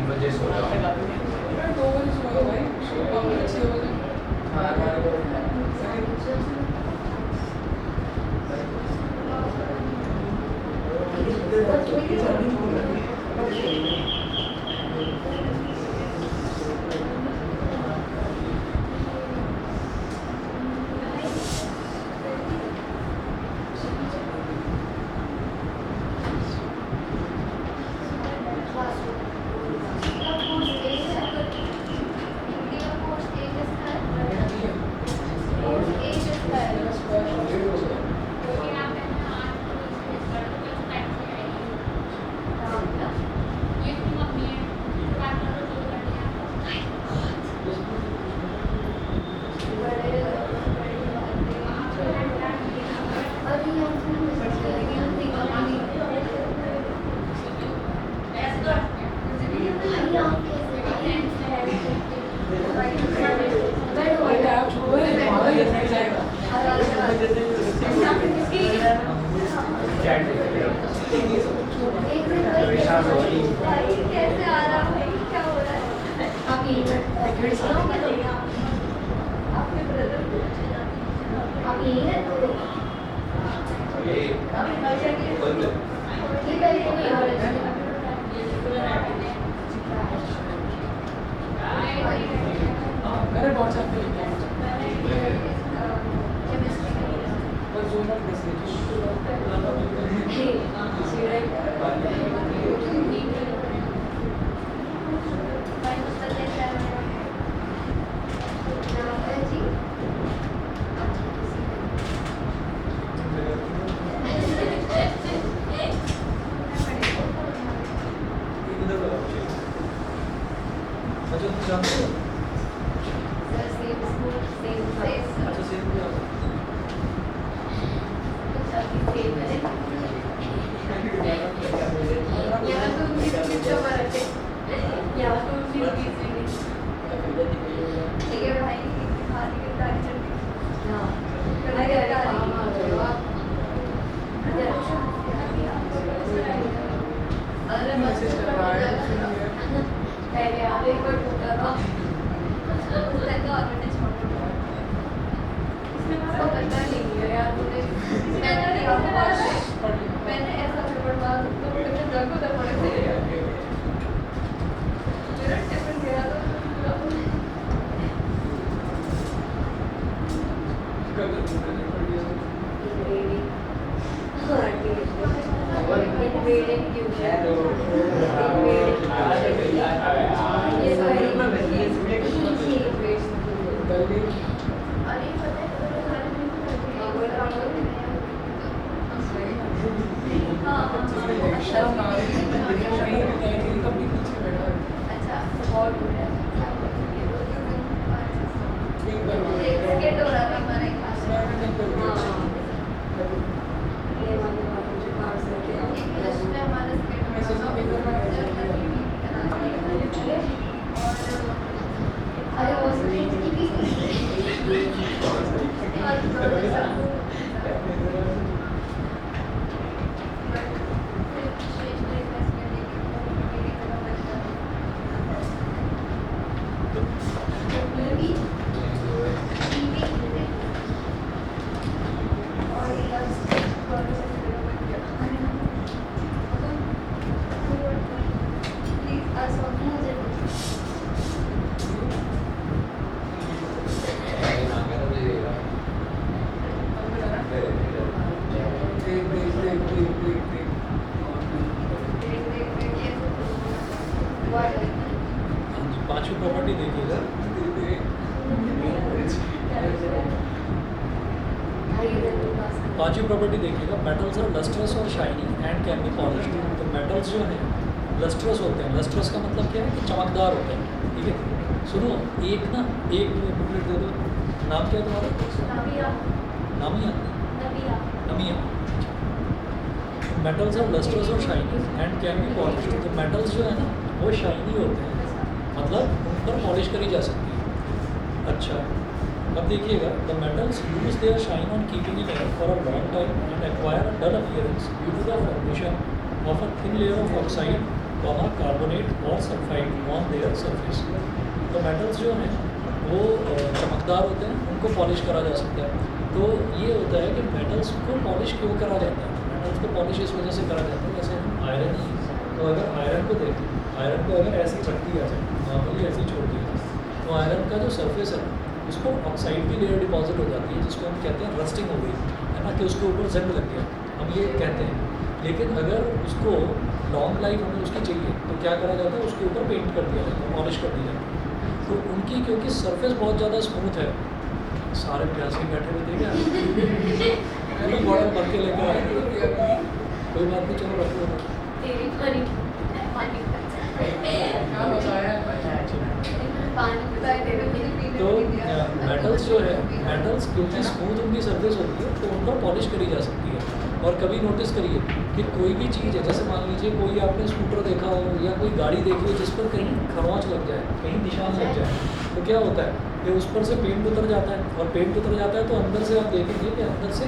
बजे सो कैसे आ रहा है क्या हो रहा है आप आपके ब्रदर आप यही है ये पहले कोई और मेरे व्हाट्सएप पे लिंक है और जो ना अरे मेरे पास पहले यार एक बार टूटा था उसने तो ऑलरेडी छोड़ दिया इसने मुझको करना नहीं है यार मुझे मैंने लिखा हुआ है मैंने ऐसा पेपर मार तो मुझे जाको तो पड़े थे मेरा टिफिन गया तो अच्छा बहुत हो गया एक सेकंड हो रहा था हमारे क्लास में इंग्लिश में हमारा सेकंड हो रहा था अरे वो पांचवी प्रॉपर्टी देखिएगा। पांचवी प्रॉपर्टी देखिएगा, मेटल्स आर लस्ट्रस और shiny and can B polished. तो मेटल्स जो हैं लस्ट्रस होते हैं। लस्ट्रस का मतलब क्या है कि चमकदार होते हैं। ठीक है, सुनो एक बुकलेट दे दो। नाम क्या है तुम्हारा? नामिया। नमिया। मेटल्स आर लस्ट्रस और shiny and can B polished. तो मेटल्स जो है ना वो शाइनी होते हैं, मतलब उन पर पॉलिश करी जा सकती है। अच्छा, अब देखिएगा, the metals use their shine on keeping in air for a long time and acquire a dull appearance due to the formation of a thin layer of oxide carbonate और सल्फाइड ऑन देयर सरफेस। तो metals जो हैं वो चमकदार होते हैं, उनको polish करा जा सकता है। तो ये होता है कि मेटल्स को पॉलिश क्यों करा जाता है? मेटल्स को पॉलिश इस वजह से करा जाता है, जैसे आयरन ही, तो अगर आयरन को देखें, आयरन को अगर ऐसे ही रख दिया जाए, नॉर्मली ऐसे ही छोड़ दिया जाए, तो आयरन का जो सरफेस है उस पर ऑक्साइड की लेयर डिपॉजिट हो जाती है, जिसको हम कहते हैं रस्टिंग हो गई, है ना, कि उसके ऊपर जंग लग गया, हम ये कहते हैं। लेकिन अगर उसको लॉन्ग लाइफ हमें उसकी चाहिए तो क्या करा जाता है, उसके ऊपर पेंट कर दिया जाता है, पॉलिश कर दी जाती है। तो उनकी क्योंकि सरफेस बहुत ज़्यादा स्मूथ है, सारे प्यासे बैठे हुए थे क्या, मैं बॉर्डर भर के लेकर आए, कोई बात नहीं, चलो रखो। तो मेटल्स जो है, मेटल्स क्योंकि स्मूथ उनकी सरफेस होती है तो उन पर पॉलिश करी जा सकती है। और कभी नोटिस करिए कि कोई भी चीज़ है, जैसे मान लीजिए कोई आपने स्कूटर देखा हो या कोई गाड़ी देखी हो जिस पर कहीं खरोंच लग जाए, कहीं निशान लग जाए, तो क्या होता है कि उस पर से पेंट उतर जाता है, और पेंट उतर जाता है तो अंदर से आप देखेंगे कि अंदर से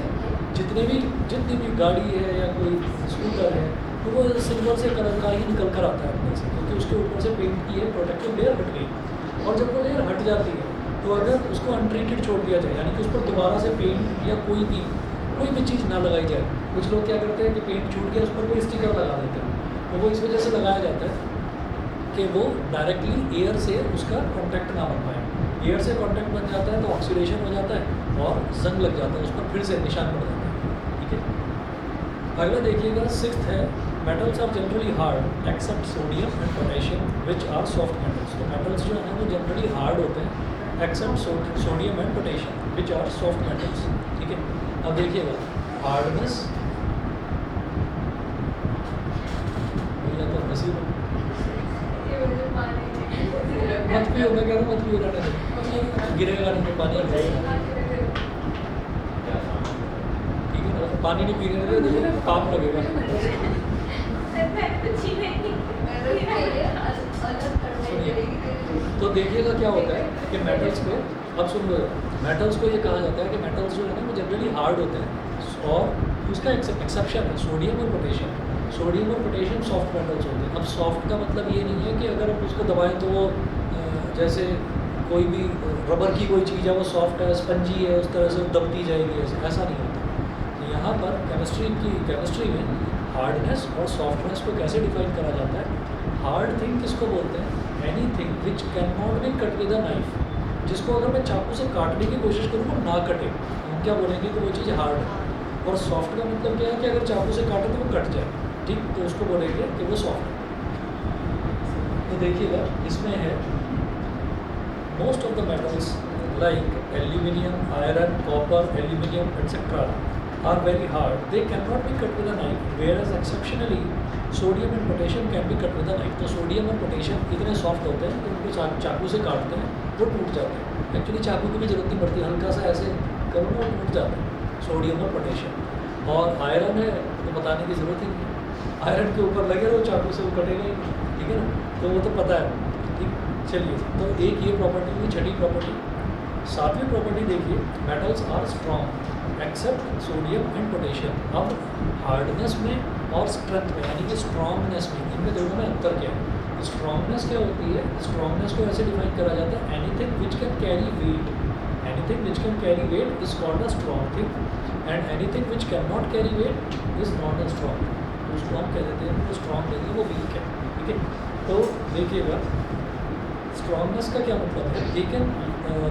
जितनी भी गाड़ी है या कोई स्कूटर है तो वो सिल्वर से कलर का ही निकल कर आता है अंदर से, क्योंकि उसके ऊपर से पेंट की है प्रोटेक्टिव लेयर हट गई। और जब वो लेयर हट जाती है तो अगर उसको अनट्रीटेड छोड़ दिया जाए, यानी कि उस पर दोबारा से पेंट या कोई भी चीज़ ना लगाई जाए, कुछ लोग क्या करते हैं कि पेंट छूट गया उस पर कोई स्टिकर लगा देते हैं, तो वो इस वजह से लगाया जाता है कि वो डायरेक्टली एयर से उसका कॉन्टैक्ट ना बन पाए। एयर से कॉन्टैक्ट बन जाता है तो ऑक्सीडेशन हो जाता है और जंग लग जाता है, उस पर फिर से निशान पड़ जाता है। ठीक है, अगला देखिएगा, सिक्स्थ है, metals are generally hard except sodium and potassium which are soft metals. तो मेटल्स जो है वो जनरली हार्ड होते हैं except sodium and potassium which are soft metals. ठीक है, अब देखिएगा, हार्डनेस या तो नसीब मत पियो, मैं कह रहा हूँ मत पियो, गिरेगा नहीं तो पानी जाएगा। ठीक है ना, पानी नहीं पीने लगे देखो पाप लगेगा। तो देखिएगा क्या होता है कि मेटल्स को, अब सुन लो, मेटल्स को ये कहा जाता है कि मेटल्स जो है ना वो जनरली हार्ड होते हैं, और उसका एक्सेप्शन है सोडियम और पोटेशियम। सोडियम और पोटेशियम सॉफ्ट मेटल्स होते हैं। अब सॉफ्ट का मतलब ये नहीं है कि अगर आप उसको दबाएं तो वो जैसे कोई भी रबर की कोई चीज़ है वो सॉफ्ट है, स्पंजी है, उस तरह से दबती जाएगी, ऐसा नहीं होता। तो यहाँ पर केमिस्ट्री में हार्डनेस और सॉफ्टनेस को कैसे डिफाइन करा जाता है। हार्ड थिंग किसको बोलते हैं? Any thing which can not be cut with a knife, जिसको अगर मैं चाकू से काटने की कोशिश करूँ वो ना कटे, हम क्या बोलेंगे कि वो चीज़ हार्ड है। और सॉफ्ट का मतलब क्या है कि अगर चाकू से काटे तो वो कट जाए, ठीक, तो उसको बोलेंगे कि वो सॉफ्ट है। तो देखिएगा इसमें है most of the metals like aluminium, iron, copper, aluminium, etc. are very hard. They cannot be cut with a knife, whereas exceptionally sodium and potassium can be cut with a knife. तो sodium और potassium इतने soft होते हैं कि उनको चाकू से काटते हैं वो टूट जाते हैं। एक्चुअली चाकू की भी जरूरत नहीं पड़ती, हल्का सा ऐसे करो ना वो टूट जाते हैं, सोडियम और पोटेशियम। और आयरन है तो बताने की ज़रूरत ही नहीं, आयरन के ऊपर लगे रहो चाकू से वो कटेगा ही, ठीक है ना, तो वो तो पता है, ठीक। चलिए, तो एक ये प्रॉपर्टी हुई, छठी प्रॉपर्टी। सातवीं प्रॉपर्टी देखिए, metals are strong except sodium and potassium. अब हार्डनेस में और स्ट्रेंथ में, यानी कि स्ट्रॉन्गनेस में, इनमें दोनों में अंतर क्या है? स्ट्रॉन्गनेस क्या होती है? स्ट्रॉन्गनेस को ऐसे डिफाइन करा जाता है, anything which can carry weight, anything which can carry weight is called a strong thing, and anything which can not carry weight is not a strong. उसको हम कह देते हैं वो स्ट्रॉन्ग नहीं है, वो वीक है, ठीक है। तो देखिएगा स्ट्रॉन्गनेस का क्या मतलब है?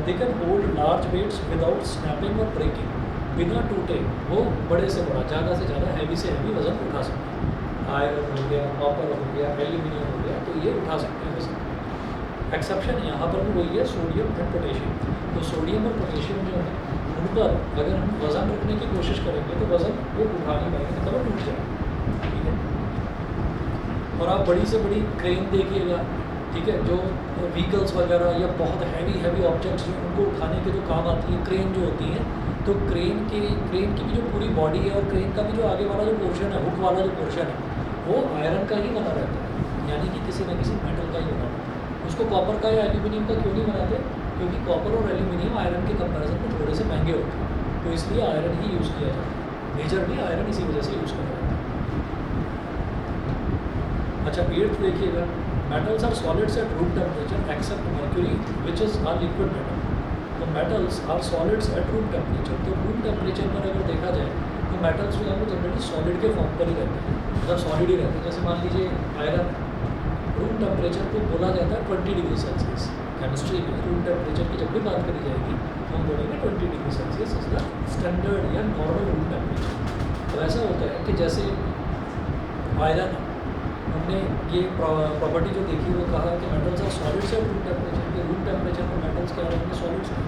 They can hold large weights without snapping और ब्रेकिंग, बिना टूटे वो बड़े से बड़ा, ज़्यादा से ज़्यादा, हैवी से हैवी वजन उठा सकते हैं। आयरन हो गया, कॉपर हो गया, एल्यूमिनियम हो गया, तो ये उठा सकते हैं वजन। एक्सेप्शन यहाँ पर भी वही है, सोडियम एंड पोटेशियम। तो सोडियम और पोटेशियम जो है उन पर अगर हम वज़न रखने की कोशिश करेंगे तो वज़न वो उठा नहीं पाएंगे, मतलब वो टूट जाएगा, ठीक है। और आप बड़ी से बड़ी क्रेन देखिएगा, ठीक है, जो व्हीकल्स वगैरह या बहुत हैवी ऑब्जेक्ट्स हैं उनको उठाने के जो काम आती है क्रेन जो होती है, तो क्रेन की भी जो पूरी बॉडी है और क्रेन का भी जो आगे वाला जो पोर्शन है, हुक वाला जो पोर्शन है, वो आयरन का ही बना रहता है, यानी कि किसी न किसी मेटल का ही बना रहता है। उसको कॉपर का या एल्यूमिनियम का क्यों नहीं बनाते? क्योंकि कॉपर और एल्यूमिनियम आयरन के कंपैरिजन में थोड़े से महंगे होते हैं, तो इसलिए आयरन ही यूज़ किया जाता है। मेजरली आयरन इसी वजह से यूज़ किया जाता है। अच्छा, 8th देखिएगा, metals are solids at room temperature except mercury which is a liquid metal। तो metals are solids at room temperature। तो room temperature पर अगर देखा जाए तो metals जो है वो जनरली सॉलिड के फॉर्म पर ही रहते हैं, मतलब सॉलिड ही रहते हैं। जैसे मान लीजिए आयरन, रूम टेम्परेचर को बोला जाता है 20 डिग्री सेल्सियस। केमिस्ट्री में रूम टेम्परेचर की जब भी बात करी जाएगी तो हम बोलेंगे 20 degree Celsius is the standard या नॉर्मल रूम टेम्परेचर। तो ऐसा होता है कि जैसे आयरन, हमने ये प्रॉपर्टी जो देखी वो कहा कि metals are solids at room temperature, के रूम टेम्परेचर पर मेटल्स क्या रहेंगे? सॉलिड्स हैं।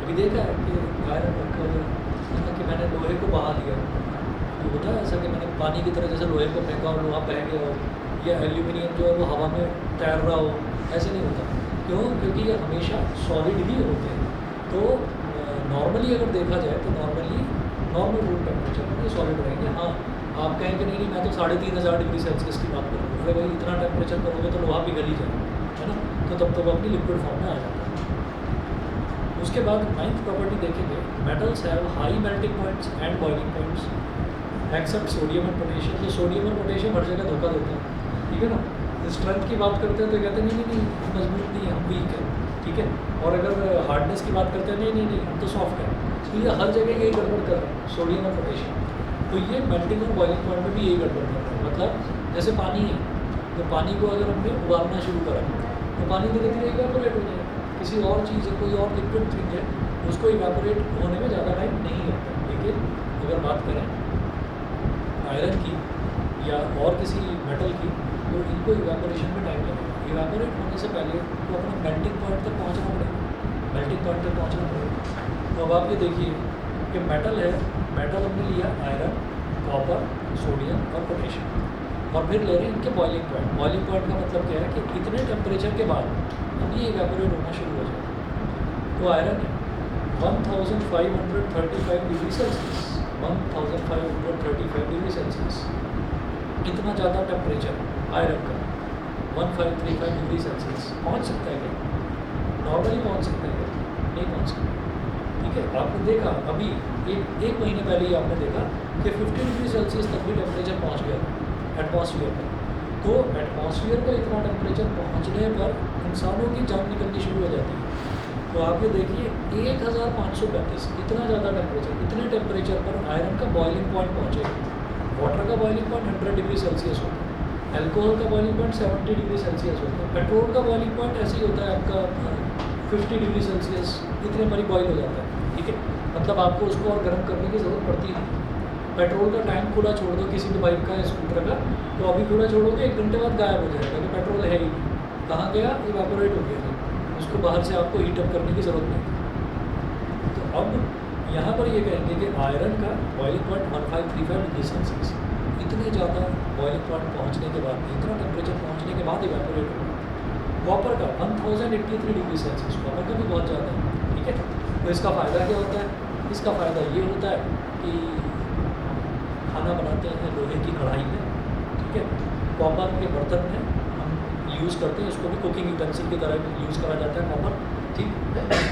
अभी देखा है कि आयरन रखा हुआ कि मैंने लोहे को बहा दिया, तो होता है ऐसा कि मैंने पानी की तरह जैसे लोहे को फेंका और लोहा बह गया हो, या एल्यूमिनियम जो है वो हवा में तैर रहा हो, ऐसे नहीं होता। क्यों? क्योंकि ये हमेशा सॉलिड ही होते हैं। तो नॉर्मली अगर देखा जाए तो नॉर्मल रूम टेम्परेचर में ये सॉलिड रहेंगे। हाँ, आप कहेंगे नहीं मैं तो 3500 डिग्री सेल्सियस की बात करूँगा, अरे भाई इतना टेम्परेचर करोगे तो लोहा पिघल ही जाएगा, है ना, तो तब तो वो अपनी लिक्विड फॉर्म में आ जाता है। उसके बाद 9th प्रॉपर्टी देखेंगे, metals have high melting points and boiling points accept sodium and potassium. तो सोडियम और पोटेशियम हर जगह धोखा देते हैं, ठीक है ना। स्ट्रेंथ की बात करते हैं तो कहते हैं नहीं मजबूत नहीं है, हम वीक है, ठीक है। और अगर हार्डनेस की बात करते हैं नहीं हम तो सॉफ्ट है। तो ये हर जगह यही गड़बड़ कर रहे हैं, सोडियम और पोटेशियम। तो ये मेल्टिंग और बॉइलिंग पॉइंट में भी यही गड़बड़ कर रहे हैं। मतलब जैसे पानी है, तो पानी को अगर हमने उबालना शुरू करा तो पानी धीरे धीरे इवेपोरेट हो जाएगा। किसी और चीज़ है, कोई और लिक्विड थिंग है, उसको इवेपोरेट होने में ज़्यादा टाइम नहीं लगता। लेकिन अगर बात करें आयरन की या और किसी मेटल की, तो इनको इवेपोरेशन में टाइम लगेगा। इवेपोरेट होने से पहले तो अपने मेल्टिंग पॉइंट तक पहुँचना पड़ेगा, मेल्टिंग पॉइंट तक पहुँचना पड़ेगा। तो अब आप ये देखिए कि मेटल है, मेटल हमने लिया आयरन, कॉपर, सोडियम और पोटेशियम, और फिर ले रहे हैं इनके बॉइलिंग पॉइंट। बॉइलिंग पॉइंट का मतलब क्या है कि इतने टेम्परेचर के बाद अब ये इवेपोरेट होना शुरू हो जाएगा। तो आयरन है 1535 डिग्री सेल्सियस, 1535 डिग्री सेल्सियस, इतना ज़्यादा टेम्परेचर आयरन का 1535 डिग्री सेल्सियस पहुँच सकता है क्या? नॉर्मली पहुँच सकता है क्या? नहीं पहुँच सकता, ठीक है। आपने देखा अभी एक महीने पहले ही आपने देखा कि 50 डिग्री सेल्सियस तक भी टेम्परेचर पहुँच गया एटमॉस्फेयर पर। तो एटमॉस्फेयर पर इतना टेम्परेचर पहुंचने पर इंसानों की जान निकलनी शुरू हो जाती है। तो आप ये देखिए 1535 इतना ज़्यादा टेम्परेचर, इतने टेम्परेचर पर आयरन का बॉइलिंग पॉइंट पहुँचेगा। वाटर का बॉइलिंग पॉइंट 100 डिग्री सेल्सियस होता है, अल्कोहल का बॉइलिंग पॉइंट 70 डिग्री सेल्सियस होता है, पेट्रोल का बॉइलिंग पॉइंट ऐसे ही होता है आपका 50 डिग्री सेल्सियस, इतने हमारी बॉयल हो जाता है। ठीक है, मतलब आपको उसको और गर्म करने की ज़रूरत पड़ती नहीं। पेट्रोल का टैंक खुला छोड़ दो किसी भी बाइक का या स्कूटर का, तो अभी खुला छोड़ोगे 1 घंटे बाद गायब हो जाएगा, क्योंकि पेट्रोल है ही नहीं। कहाँ गया? इवापोरेट हो गया, उसको बाहर से आपको हीटअप करने की ज़रूरत नहीं। तो अब यहाँ पर ये कहेंगे कि आयरन का बॉइलिंग पॉइंट 1535 डिग्री सेल्सियस, इतने ज़्यादा बॉइलिंग पॉइंट पहुँचने के बाद, इतना टेम्परेचर पहुँचने के बाद इवापोरेट हो गया। कॉपर का 1083 डिग्री सेल्सियस, कॉपर का भी बहुत ज़्यादा है। ठीक है, तो इसका फ़ायदा क्या होता है? इसका फ़ायदा ये होता है कि खाना बनाते हैं लोहे की कढ़ाई में, ठीक है, कॉपर के बर्तन में हम यूज़ करते हैं, इसको भी कुकिंग यूटेंसिल की तरह यूज़ करा जाता है कॉपर। ठीक,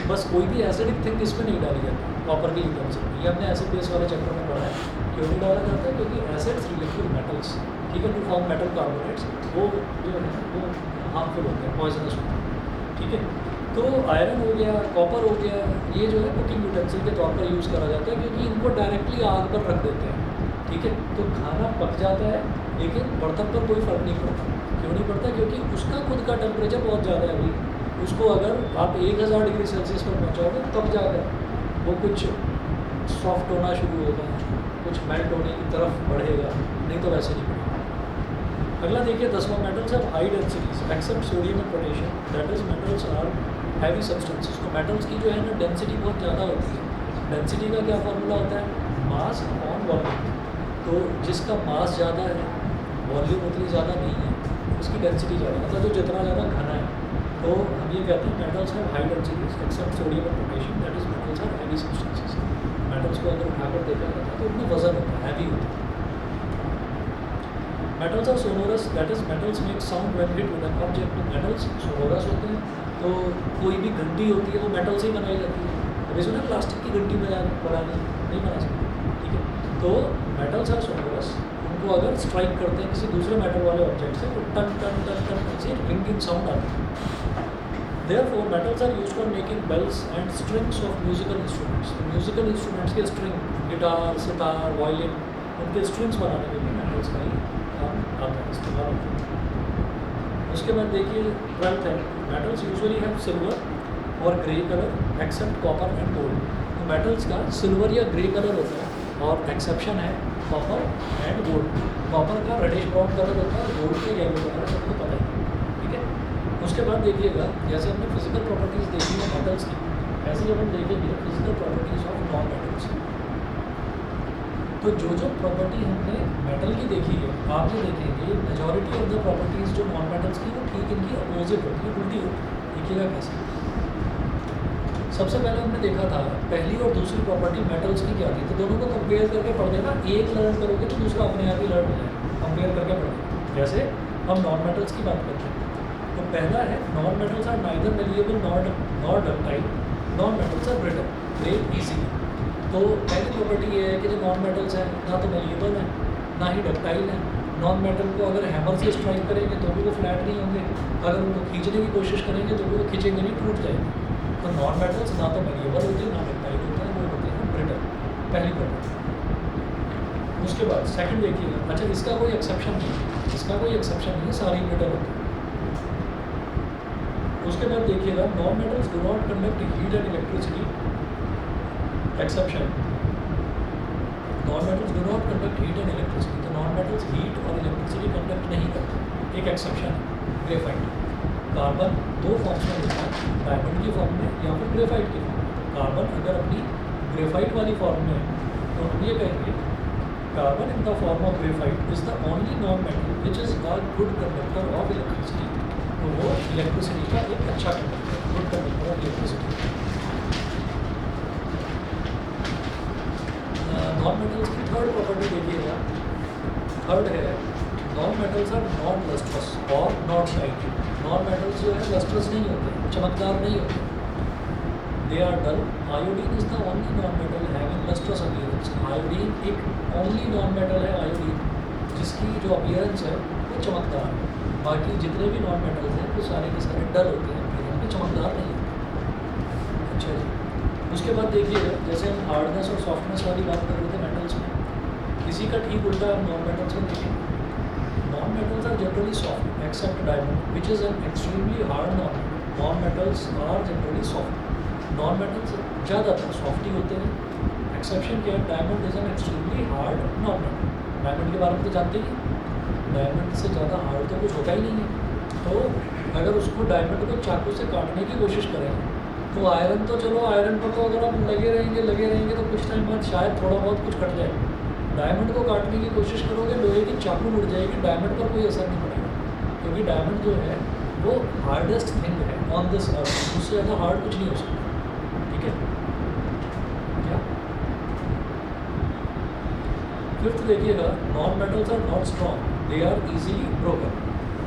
बस कोई भी एसिडिक थिंग इसमें नहीं डाली जाती कॉपर के यूटेंसिल में। ये हमने एसिड बेस वाले चैप्टर में पढ़ा है, क्यों नहीं डाला जाता है? क्योंकि एसिड्स रिलेटेड विद मेटल्स, ठीक है, टू फॉर्म मेटल कार्बोनेट्स, वो जो है वो हार्मफुल होते हैं, पॉइजनस होते हैं। ठीक है, तो आयरन हो गया, कॉपर हो गया, ये जो है कुकिंग यूटेंसिल के तौर पर यूज़ करा जाता है, क्योंकि इनको डायरेक्टली आग पर रख देते हैं। ठीक है, तो खाना पक जाता है, लेकिन बर्तन पर कोई फ़र्क नहीं पड़ता। क्यों नहीं पड़ता? क्योंकि उसका खुद का टेम्परेचर बहुत ज़्यादा है। अभी उसको अगर आप 1000 डिग्री सेल्सियस पर पहुँचाओगे तब जाकर वो कुछ सॉफ्ट होना शुरू होगा, कुछ मेल्ट होने की तरफ बढ़ेगा, नहीं तो वैसे नहीं बढ़ेगा। अगला देखिए 10वां, metals have high densities except sodium and potassium, that is metals are heavy substances. तो मेटल्स की जो है ना डेंसिटी बहुत ज़्यादा होती है। डेंसिटी का क्या फार्मूला होता है? Mass upon volume. तो जिसका मास ज़्यादा है, वॉल्यूम उतनी ज़्यादा नहीं है, उसकी डेंसिटी ज़्यादा, मतलब जो जितना ज़्यादा घना है। तो हम ये कहते हैं metals have high densities except sodium and potassium, that is metals are heavy substances. Metals को अगर उठाकर देखा जाता है तो उनमें वजन होता है, हैवी होता है। Metals are sonorous, that is metals make sound when hit with an object. Metals sonorous होते हैं, तो कोई भी घंटी होती है वो मेटल से ही बनाई जाती है। अभी सुना प्लास्टिक की घंटी बनानी नहीं बना सकते। ठीक है, तो मेटल्स आर सोनोरस, उनको अगर स्ट्राइक करते हैं किसी दूसरे मेटल वाले ऑब्जेक्ट से तो टन टन टन टन ऐसे रिंगिंग साउंड आती है। Therefore, metals are used for making bells and strings of musical instruments. Musical instruments के स्ट्रिंग, गिटार, सितार, वायलिन, उनके स्ट्रिंग्स बनाने में भी मेटल्स का ही काम आता है, इस्तेमाल होता है। उसके बाद देखिए 12th है, मेटल्स यूजुअली हैव सिल्वर और grey colour except copper and gold. तो मेटल्स का सिल्वर या ग्रे कलर होता है और एक्सेप्शन है कॉपर एंड गोल्ड। कॉपर का रेडिश ब्राउन कलर होता है, गोल्ड का येलो कलर, सबको पता है। ठीक है, उसके बाद देखिएगा जैसे हमने फिजिकल प्रॉपर्टीज़ देखी है मेटल्स की, ऐसे जब हम देखेंगे physical properties of non metals, तो जो प्रॉपर्टी हमने मेटल की देखी है, आप ये देखेंगे मेजॉरिटी ऑफ द प्रॉपर्टीज़ जो नॉन मेटल्स की वो ठीक इनकी अपोजिट होती है, उल्टी होती है। देखिएगा कैसे। सबसे पहले हमने देखा था पहली और दूसरी प्रॉपर्टी मेटल्स की क्या थी, तो दोनों को कंपेयर करके पढ़ देना, एक लर्न करोगे तो दूसरा अपने आप ही लर्न हो जाएगा, कंपेयर करके पढ़ेंगे। जैसे हम नॉन मेटल्स की बात करते हैं, तो पहला है non metals are neither malleable nor ductile, non metals are brittle, break easily. तो पहली प्रॉपर्टी ये है कि जो नॉन मेटल्स हैं ना तो मेलिएबल है ना ही डक्टाइल है। नॉन मेटल को अगर हैमर से स्ट्राइक करेंगे तो भी वो फ्लैट नहीं होंगे, अगर उनको खींचने की कोशिश करेंगे तो भी वो खींचेंगे नहीं, टूट जाएंगे। तो नॉन मेटल्स ना तो मेलिएबल होते हैं ना डक्टाइल होते हैं, वो होते हैं ब्रिटल, पहली प्रॉपर्टी। उसके बाद सेकंड देखिएगा, अच्छा इसका कोई एक्सेप्शन नहीं, इसका कोई एक्सेप्शन नहीं है, सारी ब्रिटल होते हैं। उसके बाद देखिएगा non metals do not conduct heat and electricity, exception, non metals do not conduct heat and electricity. तो नॉन मेटल्स हीट और इलेक्ट्रिसिटी कंडक्ट नहीं करते, एक एक्सेप्शन है ग्रेफाइट। कार्बन दो फॉर्म्स में होता है, डायमंड की फॉर्म में या फिर ग्रेफाइट की फॉर्म में। कार्बन अगर अपनी ग्रेफाइट वाली फॉर्म में है तो हम ये कहेंगे carbon in the form of graphite is the only non metal which is a good conductor of electricity. तो वो इलेक्ट्रिसिटी का एक अच्छा conductor, good conductor of electricity. Non metals की थर्ड प्रॉपर्टी देखिएगा, थर्ड है non metals are not lustrous और not shiny. Non metals जो है लस्ट्रस नहीं होते, चमकदार नहीं होते, they are dull. Iodine is the only non metal having lustrous appearance. Iodine एक ओनली नॉन मेटल है, आयोडीन जिसकी जो अपीयरेंस है वो चमकदार है। बाकी जितने भी नॉन मेटल्स हैं वो सारे के सारे डल होते हैं, अपीयरेंस में चमकदार नहीं होते। अच्छा जी, उसके बाद देखिएगा जैसे हम हार्डनेस और सॉफ्टनेस वाली बात कर रहे थे मेटल्स में, इसी का ठीक उल्टा हम नॉन मेटल्स में देखेंगे। Non metals are generally soft except diamond which is an extremely hard non metals are generally soft. Non metals ज़्यादातर सॉफ्ट ही होते हैं, एक्सेप्शन क्या है, diamond is an extremely hard non metal. Diamond के बारे में तो जानते ही, डायमंड से ज़्यादा हार्ड तो कुछ होता ही नहीं है। तो अगर उसको डायमंड को चाकू से काटने की कोशिश करें तो आयरन तो चलो, आयरन पर तो अगर आप लगे रहेंगे तो कुछ टाइम बाद शायद थोड़ा बहुत कुछ कट जाए। डायमंड को काटने की कोशिश करोगे, लोहे की चाकू उड़ जाएगी, डायमंड पर कोई असर नहीं पड़ेगा, क्योंकि डायमंड जो है वो हार्डेस्ट थिंग है ऑन दिस अर्थ, उससे ज़्यादा हार्ड कुछ नहीं हो सकता। ठीक है क्या? फिफ्थ देखिएगा, non metals are not strong, they are easily broken.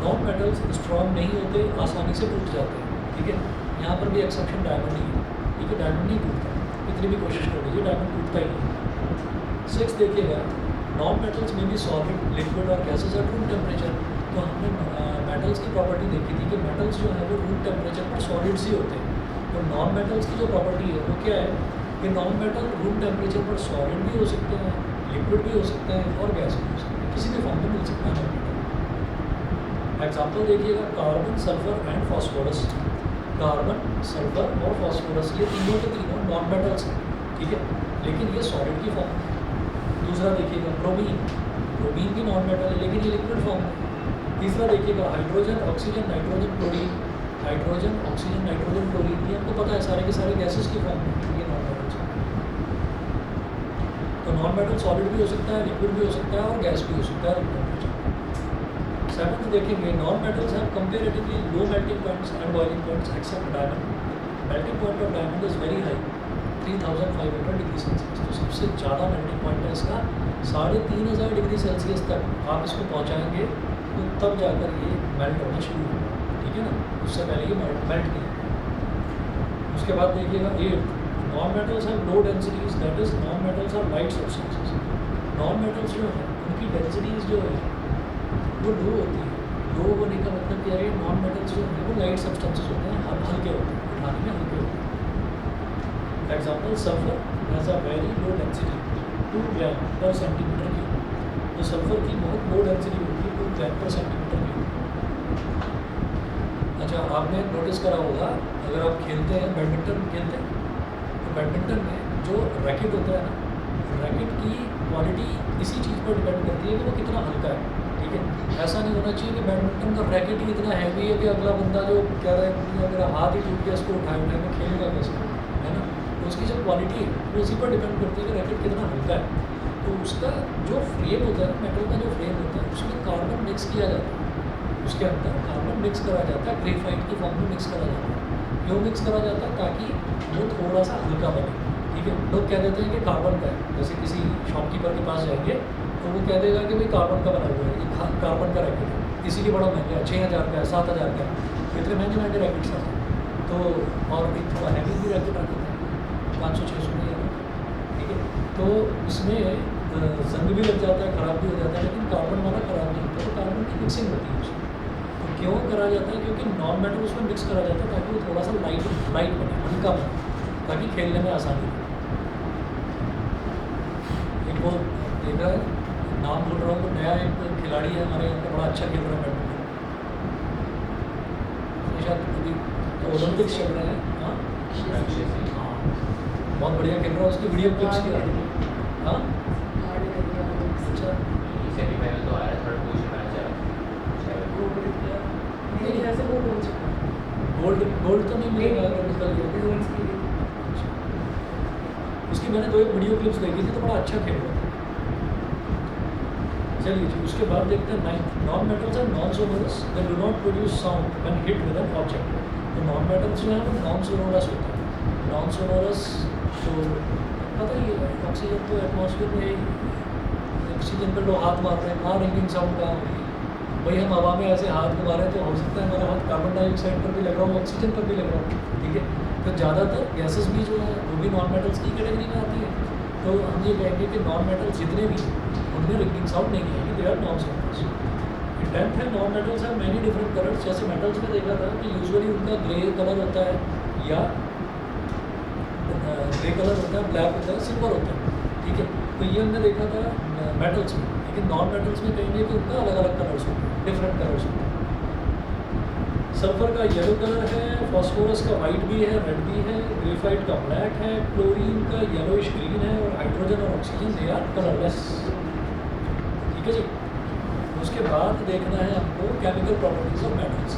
Non metals strong नहीं होते, आसानी से टूट जाते हैं। ठीक है, यहाँ पर भी एक्सेप्शन डायमंड ही है। ठीक है, डायमंड नहीं टूटता, कितनी भी कोशिश कर लीजिए डायमंड टूटता ही नहीं। सिक्स देखिएगा, नॉन मेटल्स में भी सॉलिड, लिक्विड और गैसेज एट रूम टेम्परेचर। तो हमने मेटल्स की प्रॉपर्टी देखी थी कि मेटल्स जो है वो रूम टेम्परेचर पर सॉलिड्स ही होते हैं। तो नॉन मेटल्स की जो प्रॉपर्टी है वो क्या है कि नॉन मेटल रूम टेम्परेचर पर सॉलिड भी हो सकते हैं, लिक्विड भी हो सकते हैं और गैस भी हो सकते हैं, किसी भी फॉर्म में मिल सकता है नॉन मेटल। एग्जाम्पल देखिएगा, carbon, sulphur and phosphorus. Carbon, sulphur और फॉस्फोरस ये तीनों के तीनों नॉन मेटल्स हैं। ठीक है, लेकिन ये सॉलिड की फॉर्म है। दूसरा देखिएगा, ब्रोमीन। ब्रोमीन भी नॉन मेटल है लेकिन ये लिक्विड फॉर्म है। तीसरा देखिएगा, hydrogen, oxygen, nitrogen, chlorine. Hydrogen, oxygen, nitrogen, chlorine ये आपको पता है सारे के सारे गैसेस की फॉर्म है, ये नॉन मेटल्स हैं। तो नॉन मेटल सॉलिड भी हो सकता है, लिक्विड भी हो सकता है और गैस भी हो सकता है रूम टेम्परेचर। सेवंथ देखेंगे, non metals have comparatively low melting points and boiling points accept diamond. Melting point of diamond is very high, 3500 degree Celsius. तो सबसे ज़्यादा मेल्टिंग पॉइंट है इसका 3500 डिग्री सेल्सियस तक आप इसको पहुँचाएँगे तो तब जाकर ये मेल्ट होना शुरू होगा। ठीक है ना, उससे पहले ये मेल्ट नहीं होगा। उसके बाद देखिएगा, eight, non metals have low densities, that is non metals are light substances. Non metals जो है उनकी डेंसिटीज जो है वो लो होती है। लो होने का मतलब क्या है, नॉन मेटल्स जो है वो लाइट सब्सटेंसेस होते हैं, हल्के होते हैं, उठाने में हल्के होते हैं। Example, sulphur has a very low density 2 ग्राम पर सेंटीमीटर क्यूब। तो सल्फर की बहुत लो डेंसिटी होती है, 2 ग्राम पर सेंटीमीटर क्यूब। अच्छा, आपने नोटिस करा होगा, अगर आप खेलते हैं, बैडमिंटन खेलते हैं, तो बैडमिंटन में जो रैकेट होता है ना, रैकेट की क्वालिटी इसी चीज़ पर डिपेंड करती है कि वो कितना हल्का है। ठीक है, ऐसा नहीं होना चाहिए कि बैडमिंटन का रैकेट ही इतना हैवी है कि अगला बंदा जो कह रहा है कि मेरा हाथ ही टूट गया, इसको उठाए में खेलेगा कैसे, है ना। तो उसकी जो क्वालिटी है वो इसी पर डिपेंड करती है कि रैकेट कितना हल्का है। तो उसका जो फ्रेम होता है, मेटल का जो फ्रेम होता है, उसमें कार्बन मिक्स किया जाता है, उसके अंदर कार्बन मिक्स करा जाता है, ग्रेफाइट की फॉर्म में मिक्स करा जाता है। क्यों मिक्स करा जाता है? ताकि वो थोड़ा सा हल्का बने। ठीक है, लोग कह देते हैं कि कार्बन का है, जैसे किसी शॉपकीपर के पास जाएंगे तो वो कह देगा कि भाई कार्बन का बना हुआ है, ये कार्बन का रैकेट है, इसीलिए बड़ा महंगा है, 6000 का है, 7000 का है, इतने महंगे महंगे रैकेट्स आते हैं। तो और एक थोड़ा हैवी भी रैकेट आते हैं, 500-600 में आता है। ठीक है, तो इसमें जंग भी लग जाता है, ख़राब भी हो जाता है, लेकिन कार्बन वाला ख़राब नहीं होता। तो कार्बन की मिक्सिंग होती है उसमें। तो क्यों करा जाता है? क्योंकि नॉन मेटल उसमें मिक्स करा जाता है ताकि वो थोड़ा सा लाइट बने, हल्का बने, ताकि खेलने में आसानी हो। एक वो देखा है, नाम बोल रहा हूँ, तो नया एक खिलाड़ी है हमारे यहाँ का, बड़ा अच्छा खेल रहा है बैडमिंटन, शायद अभी ओलंपिक्स चल रहे हैं। हाँ हाँ, बहुत बढ़िया खेल रहा है, उसकी वीडियो क्लिप्स की हाँ अच्छा सेमीफाइनल तो आया, थर्ड पोजीशन में आया। गोल्ड तो नहीं मिलेगा, निकल गया। उसकी मैंने 2 वीडियो क्लिप्स देखी थी, तो बड़ा अच्छा खेल रहा था। चलिए जी, उसके बाद देखते हैं 9th, non metals are non sonorous, they do not produce sound when hit with an object. तो नॉन मेटल्स जो है वो नॉन सोनोरस होता है। नॉन सोनोरस तो पता ही है, ऑक्सीजन तो एटमॉस्फेयर में, ऑक्सीजन पर लोग हाथ मार रहे हैं, कहाँ रिंगिंग साउंड कहाँ होगी भाई? हम हवा में ऐसे हाथ को मारें तो हो सकता है हमारा हाथ कार्बन डाइऑक्साइड पर भी लग रहा हो, ऑक्सीजन पर भी लग रहा हो। ठीक है, तो ज़्यादातर गैसेस भी जो है वो भी नॉन मेटल्स की कैटेगरी में आती है। तो हम ये कहेंगे कि नॉन मेटल्स जितने भी, उनमें उनमें रिंगिंग साउंड नहीं आएगी, they are non sounders. Tenth है नॉन मेटल्स है मैनी डिफरेंट कलर्स। जैसे मेटल्स में देखा था कि यूजुअली उनका ग्रे कलर होता है या ग्रे कलर होता है, ब्लैक होता है, सिल्वर होता है, ठीक है। तो ये हमने देखा था मेटल्स में, लेकिन नॉन मेटल्स में कहेंगे कि उनका अलग अलग कलर्स होते हैं, डिफरेंट कलर्स होते हैं। सल्फर का येलो कलर है, फॉस्फोरस का वाइट भी है, रेड भी है, ग्रेफाइट का ब्लैक है, क्लोरीन का येलोइश ग्रीन है और हाइड्रोजन और ऑक्सीजन दे आर कलरलेस, ठीक है जी। उसके बाद देखना है हमको केमिकल प्रॉपर्टीज ऑफ मेटल्स।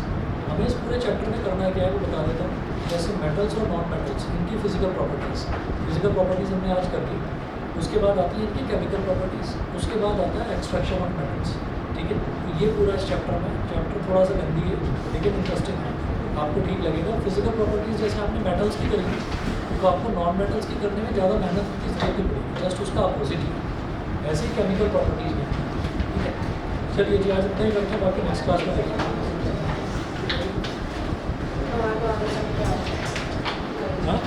हमें इस पूरे चैप्टर में करना क्या है वो बता देता हूँ। जैसे मेटल्स और नॉन मेटल्स, इनकी फिजिकल प्रॉपर्टीज़ हमने आज कर ली। उसके बाद आती है इनकी केमिकल प्रॉपर्टीज़, उसके बाद आता है एक्सट्रैक्शन ऑफ मेटल्स, ठीक है। तो ये पूरा इस चैप्टर में, चैप्टर थोड़ा सा लेंदी है लेकिन इंटरेस्टिंग है, आपको ठीक लगेगा। फिजिकल प्रॉपर्टीज़ जैसे आपने मेटल्स की करेंगे तो आपको नॉन मेटल्स की करने में ज़्यादा मेहनत की जरूरत नहीं पड़ेगी, जस्ट उसका अपोजिट ही। ऐसे ही केमिकल प्रॉपर्टीज़ में, ठीक है। चलिए जी, आज इतना ही करते हैं, बाकी नेक्स्ट क्लास में देखेंगे। हाँ